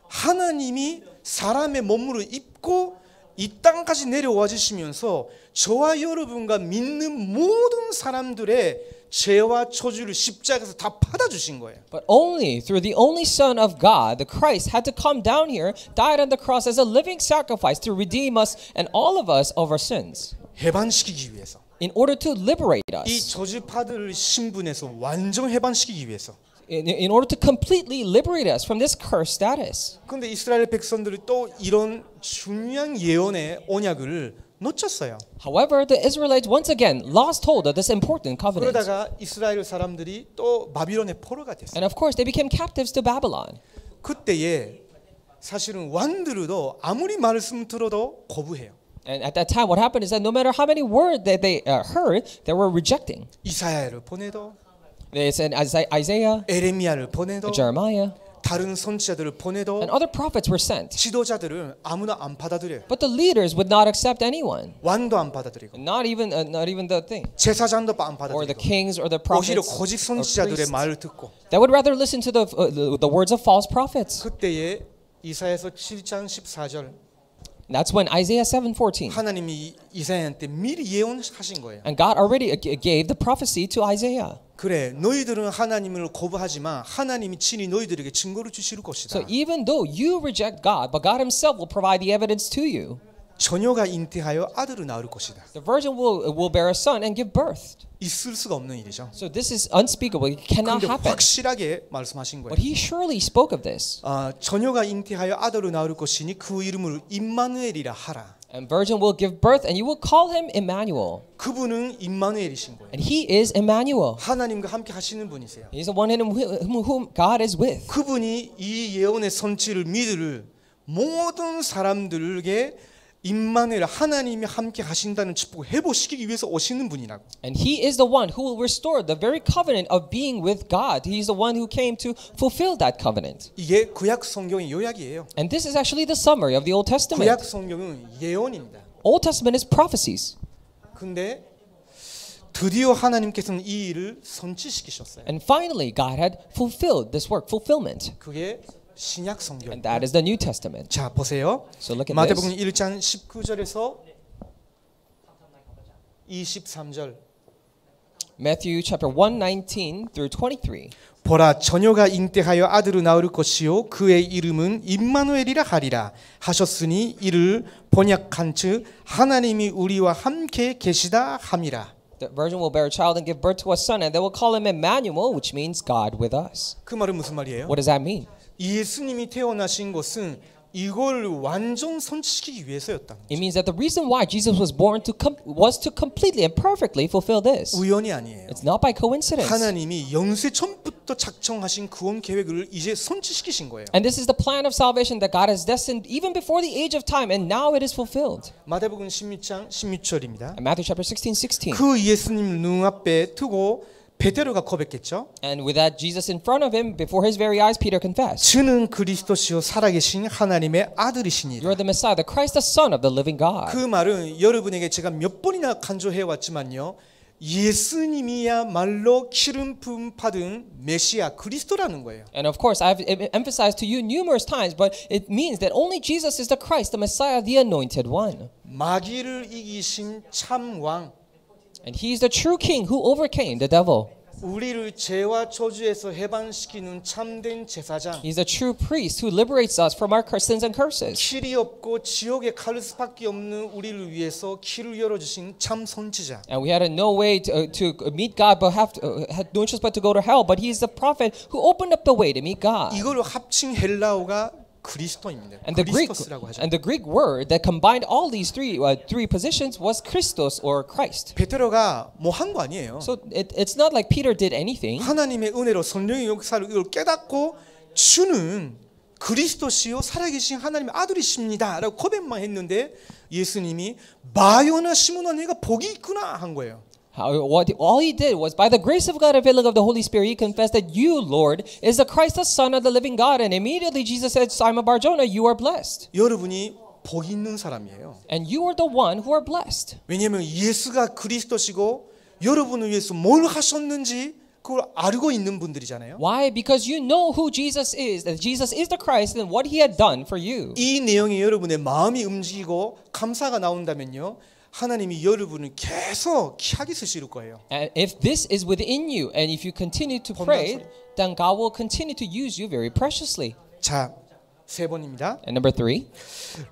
하나님이 사람의 몸으로 입고 이 땅까지 내려와 주시면서 저와 여러분과 믿는 모든 사람들의 죄와 저주를 십자가에서 다 받아 주신 거예요. But only through the only Son of God, the Christ, had to come down here, died on the cross as a living sacrifice to redeem us and all of us of our sins. 해방시키기 위해서. In order to liberate 이 us. 저주받을 신분에서 완전 해방시키기 위해서. In order to completely liberate us from this cursed status. 그런데 이스라엘 백성들이 또 이런 중요한 예언의 언약을 놓쳤어요. However, the Israelites once again lost hold of this important covenant. 그러다가 이스라엘 사람들이 또 바빌론의 포로가 됐어요. And of course, they became captives to Babylon. 그때에 사실은 왕들도 아무리 말씀 들어도 거부해요. And at that time, what happened is that no matter how many words that they heard, they were rejecting. 이사야를 보내도 They said Isaiah, 에레미야를 보내도 Jeremiah, 다른 선지자들을 보내도 and other prophets were sent. 지도자들은 아무나 안 받아들여요. But the leaders would not accept anyone. 왕도 안 받아들이고 Not even the thing. 제사장도 안 Or the 받아들이고 kings or the 오히려 prophets. 거짓 or 선지자들의 priests. 말을 듣고 They would rather listen to the words of false prophets. 그때에 이사야서 7장 14절 That's when Isaiah 7:14. 하나님이 이사야한테 미리 예언하신 거예요. And God already gave the prophecy to Isaiah. 그래 너희들은 하나님을 거부하지만 하나님이 친히 너희들에게 증거를 주실 것이다. So even though you reject God, but God himself will provide the evidence to you. 처녀가 잉태하여 아들을 낳을 것이다. The virgin will bear a son and give birth. 있을 수가 없는 일이죠. So this is unspeakable. It cannot 그런데 happen. 확실하게 말씀하신 거예요. But he surely spoke of this. 처녀가 잉태하여 아들을 낳을 것이니 그 이름을 임마누엘이라 하라. And virgin will give birth, and you will call him Emmanuel. 그분은 임마누엘이신 거예요. And he is Emmanuel. 하나님과 함께 하시는 분이세요. He's the one in whom God is with. 그분이 이 예언의 선지를 믿을 모든 사람들에게 임마누엘 하나님이 함께 하신다는 축복을 회복시키기 위해서 오시는 분이라고. And he is the one who will restore the very covenant of being with God. He's the one who came to fulfill that covenant. 이게 구약 성경의 요약이에요. And this is actually the summary of the Old Testament. 구약 성경은 예언입니다. Old Testament is prophecies. 근데 드디어 하나님께서는 이 일을 선지시키셨어요. And finally, God had fulfilled this work, fulfillment. 그게 신약 And 성경입니다. that is the New Testament. 자, 보세요. So look at 마태복음 this. 1장 19절에서 23절. Matthew chapter 1:19 through 23. 보라, 처녀가 잉태하여 아들을 낳을 것이요 그의 이름은 임마누엘이라 하리라 하셨으니 이를 번역한즉 하나님이 우리와 함께 계시다 함이라. The virgin will bear a child and give birth to a son, and they will call him Emmanuel, which means God with us. 그 말은 무슨 말이에요? What does that mean? 예수님이 태어나신 것은 이걸 완전 선지시키기 위해서였다. It means that the reason why Jesus was born was to completely and perfectly fulfill this. 우연이 아니에요. It's not by coincidence. 하나님이 영세 전부터 작정하신 구원 계획을 이제 선지시키신 거예요. And this is the plan of salvation that God has destined even before the age of time, and now it is fulfilled. 마태복음 16장 16절입니다. And Matthew chapter 16:16. 그 예수님 눈앞에 두고 베드로가 고백했죠. And with that Jesus in front of him, before his very eyes, Peter confessed, 주는 그리스도시요 살아계신 하나님의 아들이시니라. "You are the Messiah, the Christ, the Son of the living God." 그 말은 여러분에게 제가 몇 번이나 강조해 왔지만요. 예수님이야말로 기름 부음 받은 메시아 그리스도라는 거예요. And of course, I've emphasized to you numerous times, but it means that only Jesus is the Christ, the Messiah, the anointed one. 마귀를 이기신 참왕. And he's the true king who overcame the devil. 우리를 죄와 저주에서 해방시키는 참된 제사장. He's the true priest who liberates us from our sins and curses. 길이 없고 지옥에 갈 수밖에 없는 우리를 위해서 길을 열어주신 참 선지자. And we had no way to meet God, but had no choice but to go to hell. But he's the prophet who opened up the way to meet God. 이걸 합친 헬라어가 그리스도입니다. And the Greek word that combined all these three positions was Christos or Christ. 베드로가 뭐 한 거 아니에요. So it's not like Peter did anything. 하나님의 은혜로 성령의 역사를 이걸 깨닫고 주는 그리스도시요 살아계신 하나님의 아들이십니다라고 고백만 했는데 예수님이 마요나 시므나 내가 복이 있구나 한 거예요. All he did was, by the grace of God, availing of the Holy Spirit, he confessed that you, Lord, is the Christ, the Son of the living God. And immediately Jesus said, Simon Bar-Jonah, you are blessed. 여러분이 복 있는 사람이에요. And you are the one who are blessed. 왜냐하면 예수가 그리스도시고 여러분을 위해서 뭘 하셨는지 그걸 알고 있는 분들이잖아요. Why? Because you know who Jesus is, that Jesus is the Christ and what he had done for you. 이 내용이 여러분의 마음이 움직이고 감사가 나온다면요. 하나님이 여러분을 계속 귀하게 쓰실 거예요. And if this is within you, and if you continue to pray, then God will continue to use you very preciously. 자, 세 번입니다. And number 3.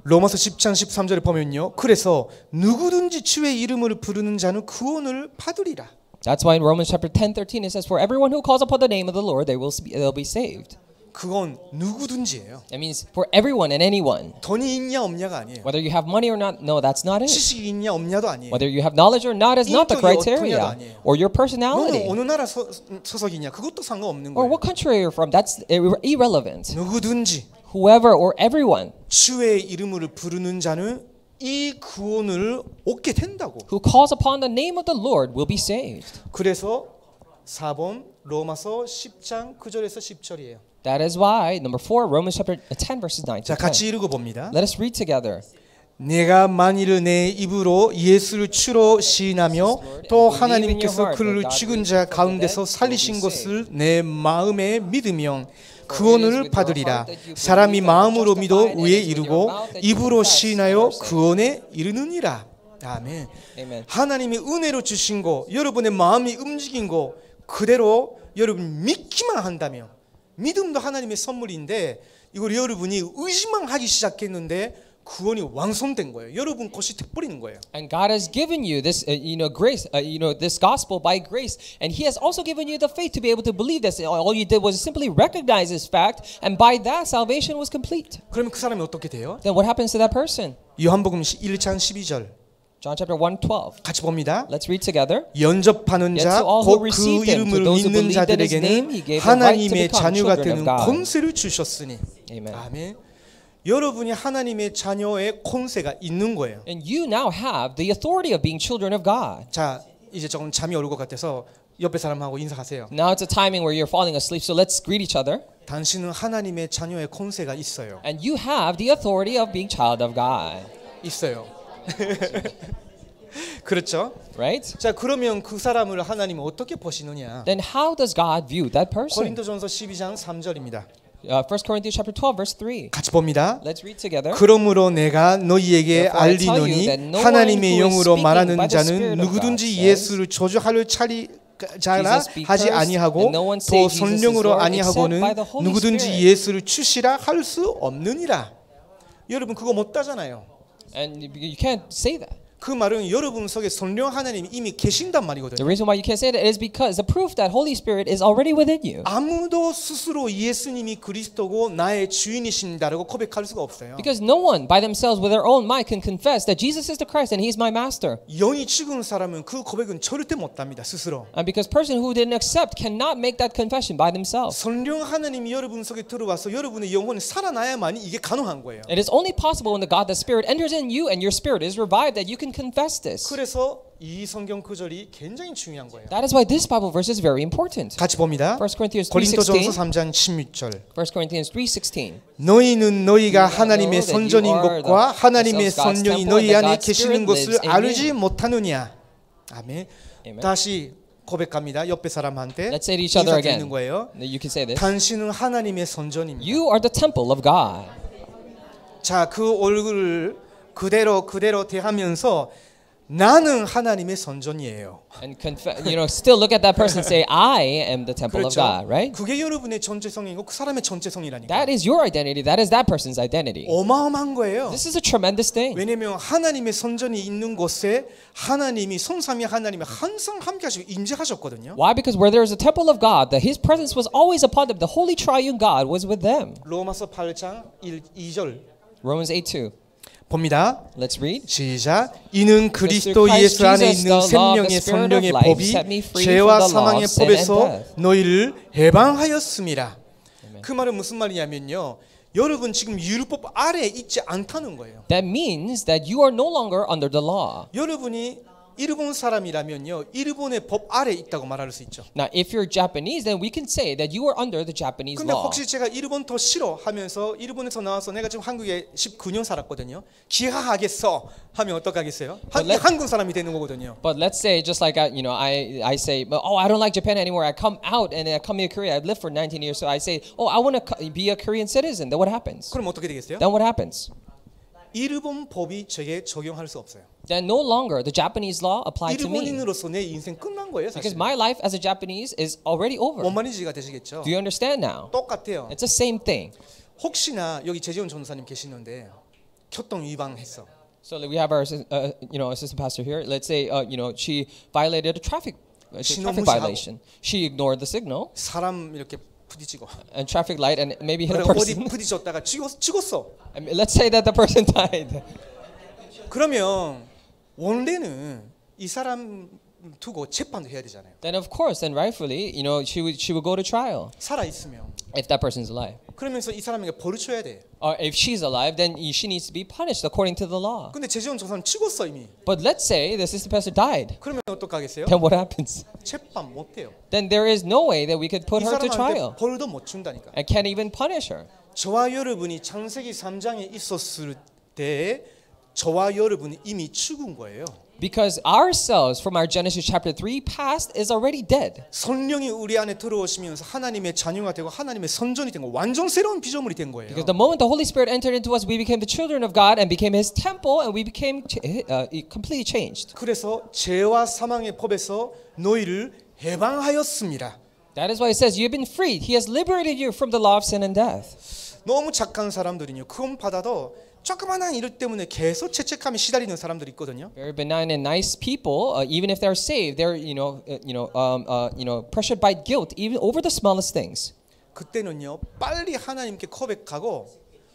로마서 10장 13절에 보면요. 그래서 누구든지 주의 이름을 부르는 자는 구원을 받으리라. That's why in Romans chapter 10:13 it says, "For everyone who calls upon the name of the Lord, they'll be saved." 그건 누구든지예요. That means for everyone and anyone. 돈이 있냐 없냐가 아니에요. Whether you have money or not, no, that's not it. 지식이 있냐 없냐도 아니에요. Whether you have knowledge or not is not the criteria. Or your personality. 너는 어느 나라 소속이냐 그것도 상관없는 Or 거예요. what country you're from, that's irrelevant. 누구든지 Whoever or everyone 주의 이름을 부르는 자는 이 구원을 얻게 된다고. who calls upon the name of the Lord will be saved. 그래서 4번 로마서 10장 9절에서 10절이에요. That is why, number 4, Romans chapter 10 verses 9 자, to 10. 같이 읽어 봅니다. Let us read together. 내가 만일 내 입으로 예수를 주로 시인하며 또 하나님께서 그를 죽은 자 가운데서 살리신 것을 내 마음에 믿으면 구원을 받으리라. 사람이 마음으로 믿어 의에 이르고 입으로 시인하여 구원에 이르느니라. 아멘. Amen. 하나님이 은혜로 주신 거, 여러분의 마음이 움직인 거 그대로 여러분 믿기만 한다면 믿음도 하나님의 선물인데 이걸 여러분이 의지만 하기 시작했는데 구원이 완성된 거예요. 여러분 것이 돼버리는 거예요. And God has given you this, grace, this gospel by grace, and He has also given you the faith to be able to believe this. All you did was simply recognize this fact, and by that, salvation was complete. 그러면 그 사람이 어떻게 돼요? Then what happens to that person? 요한복음 1장 12절 John chapter 1:12. 같이 봅니다. Let's read together. 연접하는 Yet 자, to all who 곧 그 received him, to 이름을 those who 믿는 believed in his name, he 자들에게는 gave them right to 하나님의 become 자녀가 children of 되는 God. 권세를 주셨으니. Amen. 아멘. 여러분이 하나님의 자녀의 권세가 있는 거예요. And you now have the authority of being children of God. 자, 이제 조금 잠이 올 것 같아서 옆에 사람하고 인사하세요. Now it's a timing where you're falling asleep, so let's greet each other. 당신은 하나님의 자녀의 권세가 있어요. And you have the authority of being child of God. 있어요. 그렇죠? Right? 자, 그러면 그 사람을 하나님은 어떻게 보시느냐? Then how does God view that person? 고린도전서 12장 3절입니다. 1 Corinthians chapter 12 verse 3. 같이 봅니다. Let's read together. 그러므로 내가 너희에게 Therefore I tell you 알리노니 that no one 하나님의 who is 영으로 speaking 말하는 by the 자는 Spirit of 누구든지 God 예수를 저주할 자라 Jesus be 하지 cursed, 아니하고 and no one say 또 Jesus is 성령으로 Lord 아니하고는 except by the Holy 누구든지 Spirit. 예수를 주시라 할 수 없느니라. 여러분 그거 못 따잖아요. And you can't say that. 그 말은 여러분 속에 성령 하나님이 이미 계신단 The 말이거든요. reason why you can't say that is because the proof that Holy Spirit is already within you. 아무도 스스로 예수님이 그리스도고 나의 주인이십니다라고 고백할 수가 없어요. Because no one by themselves with their own mind can confess that Jesus is the Christ and He's my master. 영이 죽은 사람은 그 고백은 절대 못합니다. 스스로. And because person who didn't accept cannot make that confession by themselves. 성령 하나님이 여러분 속에 들어와서 여러분의 영혼이 살아나야만이 이게 가능한 거예요. It is only possible when the God, the Spirit enters in you and your spirit is revived that you can confess this. 그래서 이 성경 구절이 굉장히 중요한 거예요. That is why this Bible verse is very important. 같이 봅니다. 1 Corinthians 고린도전서 3:16. 3장 16절. 1 Corinthians 3:16. 너희는 너희가 하나님의 know that 선전인 you are 것과 하나님의 yourselves God's 성령이 temple 너희 and that 안에 God's 계시는 Spirit 것을 lives in 알지 you. 못하느냐. 아멘. Amen. 다시 고백합니다. 옆에 사람한테 Let's say to each other 인사드리는 again. 거예요. You can say this. 당신은 하나님의 선전입니다. You are the temple of God. 자, 그 얼굴을 그대로 대하면서 나는 하나님의 선전이에요. And still look at that person and say, I am the temple of 그렇죠. God, right? 그게 여러분의 전체성이고 그 사람의 전체성이라니까. That is your identity. That is that person's identity. 어마어마한 거예요. This is a tremendous thing. 왜냐하면 하나님의 선전이 있는 곳에 하나님이 성삼위 하나님이 항상 함께하시고 임재하셨거든요. Why? Because where there is a temple of God, that His presence was always upon them. The Holy Triune God was with them. 로마서 8장 2절 Romans 8:2. 봅니다. Let's read. 시작. 이는 그리스도 Christ 예수 안에 Jesus, 있는 the law of the 생명의 Spirit of 성령의 life, 법이 set me free 죄와 from the law 사망의 of sin and 법에서 death. 너희를 해방하였음이라. 그 말은 무슨 말이냐면요. 여러분 지금 율법 아래에 있지 않다는 거예요. That means that you are no longer under the law. 여러분이 일본 사람이라면요. 일본의 법 아래에 있다고 말할 수 있죠. Now, if you're Japanese, then we can say that you are under the Japanese 근데 law. 혹시 제가 일본 더 싫어 하면서 일본에서 나와서 내가 지금 한국에 19년 살았거든요. 기하하겠어 하면 어떡하겠어요? 한국 사람이 되는 거거든요. But let's say, just like I say, oh, I don't like Japan anymore. I come out and I come to Korea. I've lived for 19 years, so I say, oh, I want to be a Korean citizen. Then what happens? 그럼 어떻게 되겠어요? Then what happens? 일본 법이 제게 적용할 수 없어요. Then no longer the Japanese law apply to me. 일본인으로서 내 인생 끝난 거예요, Because 사실. my life as a Japanese is already over. 뭔 말인지 이해가 되시겠죠? Do you understand now? 똑같아요. It's the same thing. 혹시나 여기 재지원 전도사님 계시는데 교통 위반했어. So we have our assistant pastor here. Let's say she violated a traffic 신호 violation. She ignored the signal 사람 이렇게 부딪히고. and traffic light and maybe hit a 어디 person. 부딪혔다가 죽었어. I mean, let's say that the person died. 그러면 원래는 이 사람 두고 재판도 해야 되잖아요. Then of course, then rightfully, she would go to trial 살아 있으면. if that person's alive. 그러면서 이 사람에게 벌을 줘야 돼. Or if she's alive, then she needs to be punished according to the law. 근데 재지원 전도사님 죽었어 이미. But let's say the assistant pastor died. 그러면 어떡하겠어요? Then what happens? 재판 못 해요. Then there is no way that we could put 이 her to trial 사람한테 벌도 못 준다니까. and can't even punish her. 저와 여러분이 창세기 3장에 있었을 때 저와 여러분이 이미 죽은 거예요. Because ourselves from our Genesis chapter 3 past is already dead. 성령이 우리 안에 들어오시면서 하나님의 자녀가 되고 하나님의 선전이 된 거 완전 새로운 피조물이 된 거예요. Because the moment the Holy Spirit entered into us, we became the children of God and became His temple, and we became completely changed. 그래서 죄와 사망의 법에서 너희를 해방하였습니다. That is why it says, you have been freed. He has liberated you from the law of sin and death. 너무 착한 사람들은요. 구원 받아도 조그만한 일 때문에 계속 죄책감에 시달리는 사람들이 있거든요. Very benign and nice people, even if they're saved, they're pressured by guilt even over the smallest things. 그때는요, 빨리 하나님께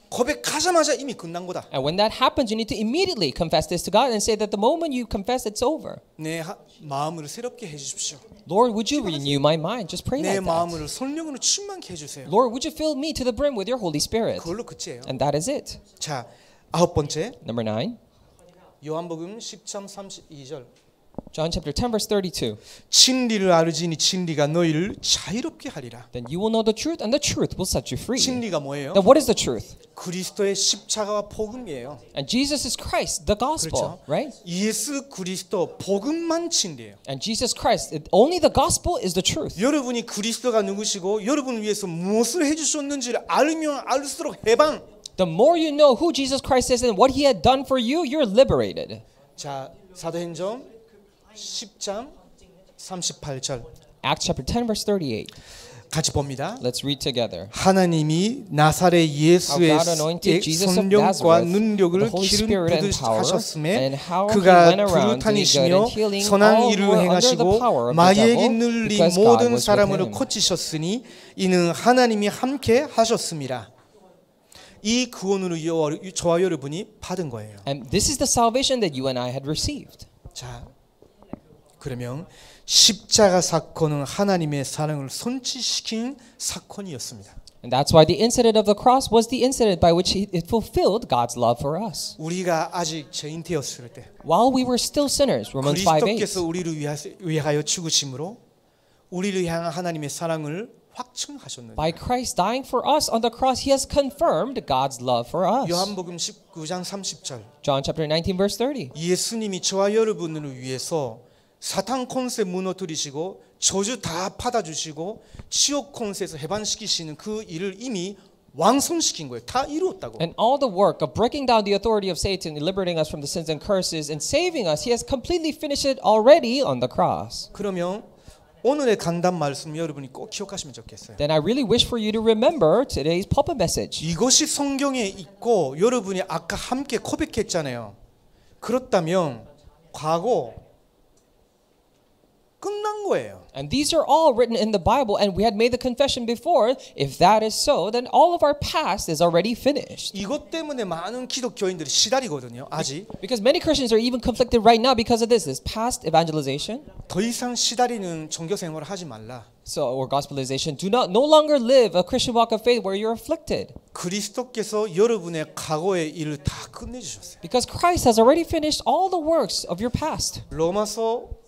고백하자마자 이미 끝난 거다. And when that happens, you need to immediately confess this to God and say that the moment you confess, it's over. 내 마음을 새롭게 해주십시오. Lord, would you renew my mind? Just pray 내 like that. 마음을 성령으로 충만케 해주세요. Lord, would you fill me to the brim with your Holy Spirit? 그걸로 끝이에요. And that is it. 자, 9번째 Number 9, 요한복음 10장 32절. John chapter 10, verse 32. 진리를 알지니 진리가 너희를 자유롭게 하리라. Then you will know the truth, and the truth will set you free. 진리가 뭐예요? Then what is the truth? 그리스도의 십자가와 복음이에요. And Jesus is Christ, the gospel, 그렇죠? right? 예수 그리스도 복음만 진리예요. And Jesus Christ, only the gospel is the truth. 여러분이 그리스도가 누구시고 여러분을 위해서 무엇을 해주셨는지를 알면 알수록 해방. The more you know who Jesus Christ is and what he had done for you, you're liberated. 자, 사도행전 10장 38절 Acts chapter 10, verse 38. 같이 봅니다. Let's read together. 하나님이 나사렛 예수의 How God anointed Jesus of 성령과 Nazareth 능력을 with the Holy 기름 Spirit and 부듯이 power, 하셨음에 and how he 그가 went around doing good 두루타니시며 and healing 선한 all 일을 who were under the 행하시고 power of the 마귀에게 devil, 눌린 because God 모든 was with 사람으로 him. 고치셨으니 이는 하나님이 함께 하셨습니다. 이 구원으로 저와 여러분이 받은 거예요. And this is the salvation that you and I had received. 자, 그러면 십자가 사건은 하나님의 사랑을 성취시킨 사건이었습니다. And that's why the incident of the cross was the incident by which it fulfilled God's love for us. 우리가 아직 죄인 되었을 때 While we were still sinners, Romans 5:8. 그리스도께서 우리를 위하여 죽으심으로 우리를 향한 하나님의 사랑을 확증하셨느니라. By Christ dying for us on the cross, he has confirmed God's love for us. 요한복음 19장 30절. John chapter 19 verse 30. 예수님이 저와 여러분을 위해서 사탄 콘셉트 무너뜨리시고 저주 다 받아주시고 지옥 콘셉트에서 해방시키시는 그 일을 이미 완성시킨 거예요. 다 이루었다고. And all the work of breaking down the authority of Satan, liberating us from the sins and curses, and saving us, he has completely finished it already on the cross. 그러면 오늘의 간단 말씀 여러분이 꼭 기억하시면 좋겠어요. Then I really wish for you to remember today's pulpit message. 이것이 성경에 있고 여러분이 아까 함께 고백했잖아요. 그렇다면 과거 끝난 거예요. And these are all written in the Bible, and we had made the confession before. If that is so, then all of our past is already finished. 이것 때문에 많은 기독교인들이 시달리거든요. 아직 Because many Christians are even conflicted right now because of this past evangelization. 더 이상 시달리는 종교 생활을 하지 말라. So, or gospelization, do not no longer live a Christian walk of faith where you're afflicted. 그리스도께서 여러분의 과거의 일을 다 끝내주셨어요. Because Christ has already finished all the works of your past. 로마서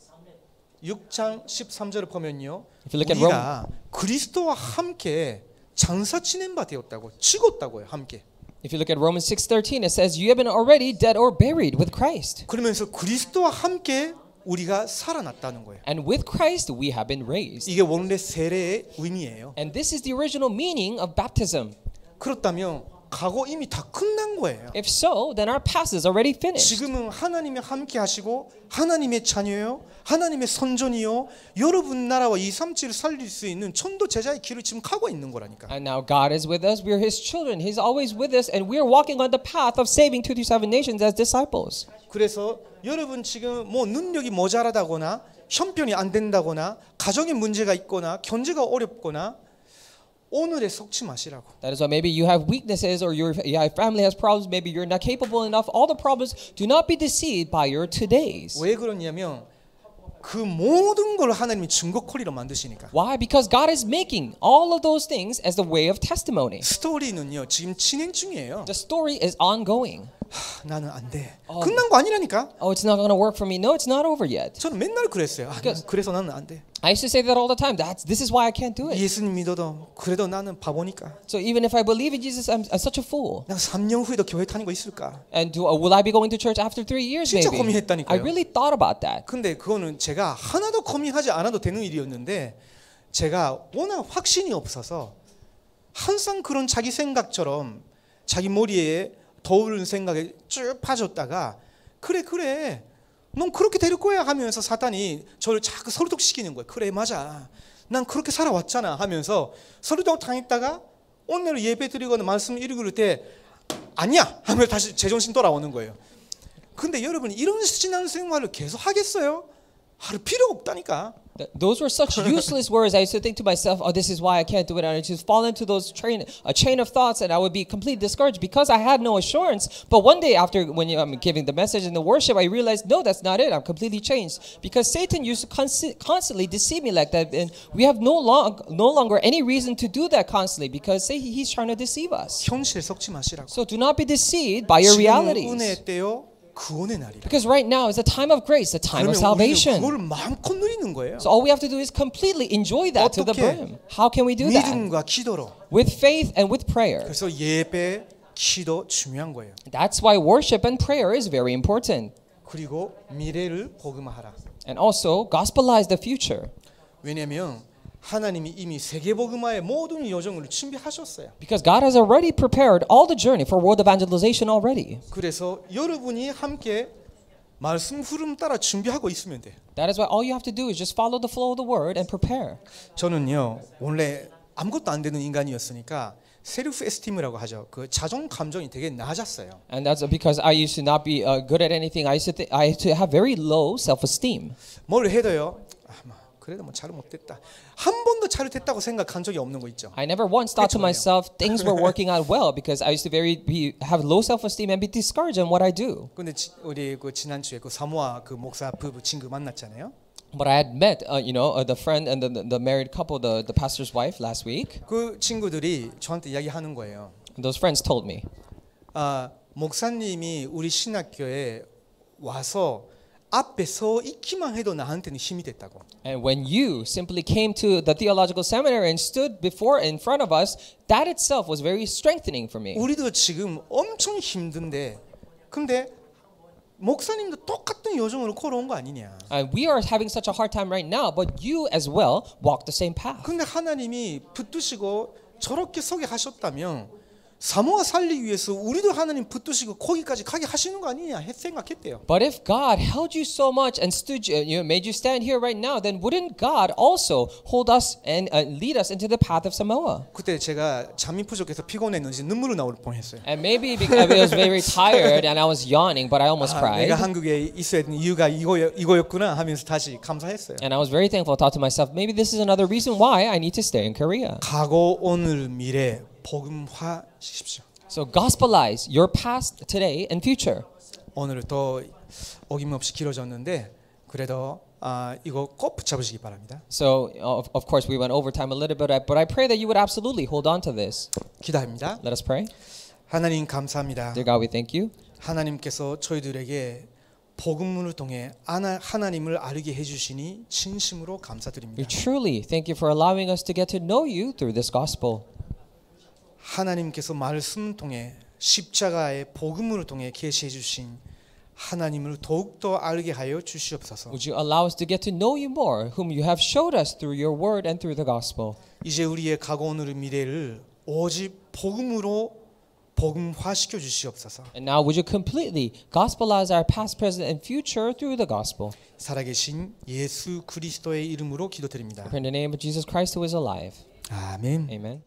6장 13절을 보면요. If you look at 우리가 그리스도와 함께 장사 지낸 바 되었다고 죽었다고요. 함께. If you look at Romans 6:13, it says you have been already dead or buried with Christ. 그러면서 그리스도와 함께 우리가 살아났다는 거예요. And with Christ we have been raised. 이게 원래 세례의 의미예요. And this is the original meaning of baptism. 그렇다면 과거 이미 다 끝난 거예요. If so, then our past is already finished. 지금은 하나님이 함께 하시고 하나님의 자녀요, 하나님의 선전이요, 여러분 나라와 237을 살릴 수 있는 천도 제자의 길을 지금 가고 있는 거라니까. And now God is with us. We're His children. He's always with us, and we're walking on the path of saving 237 nations as disciples. 그래서 여러분 지금 뭐 능력이 모자라다거나 형편이 안 된다거나 가정에 문제가 있거나 경제가 어렵거나 오늘에 속지 마시라고. That is why maybe you have weaknesses or your family has problems. Maybe you're not capable enough. All the problems. Do not be deceived by your todays. 왜 그러냐면 그 모든 걸 하나님이 증거코리로 만드시니까. Why? Because God is making all of those things as the way of testimony. 스토리는요 지금 진행 중이에요. The story is ongoing. 나는 안 돼. 끝난 거 아니라니까. Oh, it's not going to work for me. No, it's not over yet. 저는 맨날 그랬어요. 그래서 나는 안 돼. I used to say that all the time. This is why I can't do it. 예수님 믿어도 그래도 나는 바보니까. So even if I believe in Jesus, I'm such a fool. 나 3년 후에도 교회 다니는 거 있을까? And will I be going to church after 3 years? 진짜 Maybe. 고민했다니까요. I really thought about that. 근데 그거는 제가 하나도 고민하지 않아도 되는 일이었는데 제가 워낙 확신이 없어서 항상 그런 자기 생각처럼 자기 머리에 떠오르는 생각에 쭉 빠졌다가 그래 넌 그렇게 될 거야 하면서 사탄이 저를 자꾸 설득시키는 거예요. 그래 맞아 난 그렇게 살아왔잖아 하면서 설득 당했다가 오늘 예배 드리거나 말씀 읽을 때 아니야 하면 다시 제정신 돌아오는 거예요. 근데 여러분 이런 신앙생활을 계속 하겠어요? 할 필요가 없다니까. Those were such useless words. I used to think to myself, "Oh, this is why I can't do it." And I just fall into those a chain of thoughts, and I would be completely discouraged because I had no assurance. But one day, after when I'm giving the message in the worship, I realized, no, that's not it. I'm completely changed because Satan used to constantly deceive me like that, and we have no longer any reason to do that constantly because he's trying to deceive us. 현실에 속지 마시라고. So do not be deceived by your 지금은 realities. 은혜의 때요, 구원의 날이라. Because right now is the time of grace, the time of 그러면 우리는 salvation. 그걸 마음껏 누리는 거예요. So all we have to do is completely enjoy that to the 어떻게? brim. How can we do that? 믿음과 기도로. With faith and with prayer. 그래서 예배, 기도 중요한 거예요. That's why worship and prayer is very important. 그리고 미래를 복음화하라. And also gospelize the future. 왜냐하면 하나님이 이미 세계 복음화의 모든 여정을 준비하셨어요. Because God has already prepared all the journey for world evangelization already. 그래서 여러분이 함께 말씀 흐름 따라 준비하고 있으면 돼요. That is why all you have to do is just follow the flow of the word and prepare. 저는요 원래 아무것도 안 되는 인간이었으니까 셀프 에스팀이라고 하죠. 그 자존 감정이 되게 낮았어요. And that's because I used to not be good at anything. I used to have very low self-esteem. 뭘 해도요. 그래도 뭐 잘못됐다. 한 번도 잘못됐다고 생각한 적이 없는 거 있죠. I never once thought to myself things were working out well because I used to have low self-esteem and be discouraged in what I do. 근데 우리 그 지난주에 그 사모아 그 목사 부부 친구 만났잖아요. But I had met, the friend and the married couple, the pastor's wife last week. 그 친구들이 저한테 이야기하는 거예요. And those friends told me. 목사님이 우리 신학교에 와서 앞에 서 있기만 해도 나한테는 힘이 됐다고. And when you simply came to the theological seminary and stood in front of us, that itself was very strengthening for me. 우리도 지금 엄청 힘든데, 근데 목사님도 똑같은 여정으로 걸어온 거 아니냐? And we are having such a hard time right now, but you as well walk the same path. 근데 하나님이 붙드시고 저렇게 서게 하셨다면 사모아 살리기 위해서 우리도 하나님 붙드시고 거기까지 가게 하시는 거 아니냐 생각했대요. But if God held you so much and made you stand here right now, then wouldn't God also hold us and lead us into the path of Samoa? 그때 제가 잠이 부족해서 피곤했는지 눈물이 나올 뻔했어요. And maybe because I was very tired and I was yawning, but I almost cried. 내가 한국에 있어야 되는 이유가 이거였구나 하면서 다시 감사했어요. And I was very thankful. I thought to myself, maybe this is another reason why I need to stay in Korea. 과거, 오늘, 미래 복음화시키십시오. So gospelize your past, today, and future. 오늘 더 어김없이 길어졌는데 그래도 이거 꼭 붙잡으시기 바랍니다. So of course we went over time a little bit, but I pray that you would absolutely hold on to this. 기도합니다. Let us pray. 하나님 감사합니다. Dear God, we thank you. 하나님께서 저희들에게 복음문을 통해 하나님을 알게 해주시니 진심으로 감사드립니다. We truly thank you for allowing us to get to know you through this gospel. 하나님께서 말씀 통해 십자가의 복음을 통해 계시해 주신 하나님을 더욱더 알게 하여 주시옵소서. Would you allow us to get to know you more, whom you have showed us through your word and through the gospel. 이제 우리의 과거 오늘의 미래를 오직 복음으로 복음화시켜 주시옵소서. And now would you completely gospelize our past, present, and future through the gospel. 살아계신 예수 그리스도의 이름으로 기도드립니다. In the name of Jesus Christ who is alive. 아멘. Amen.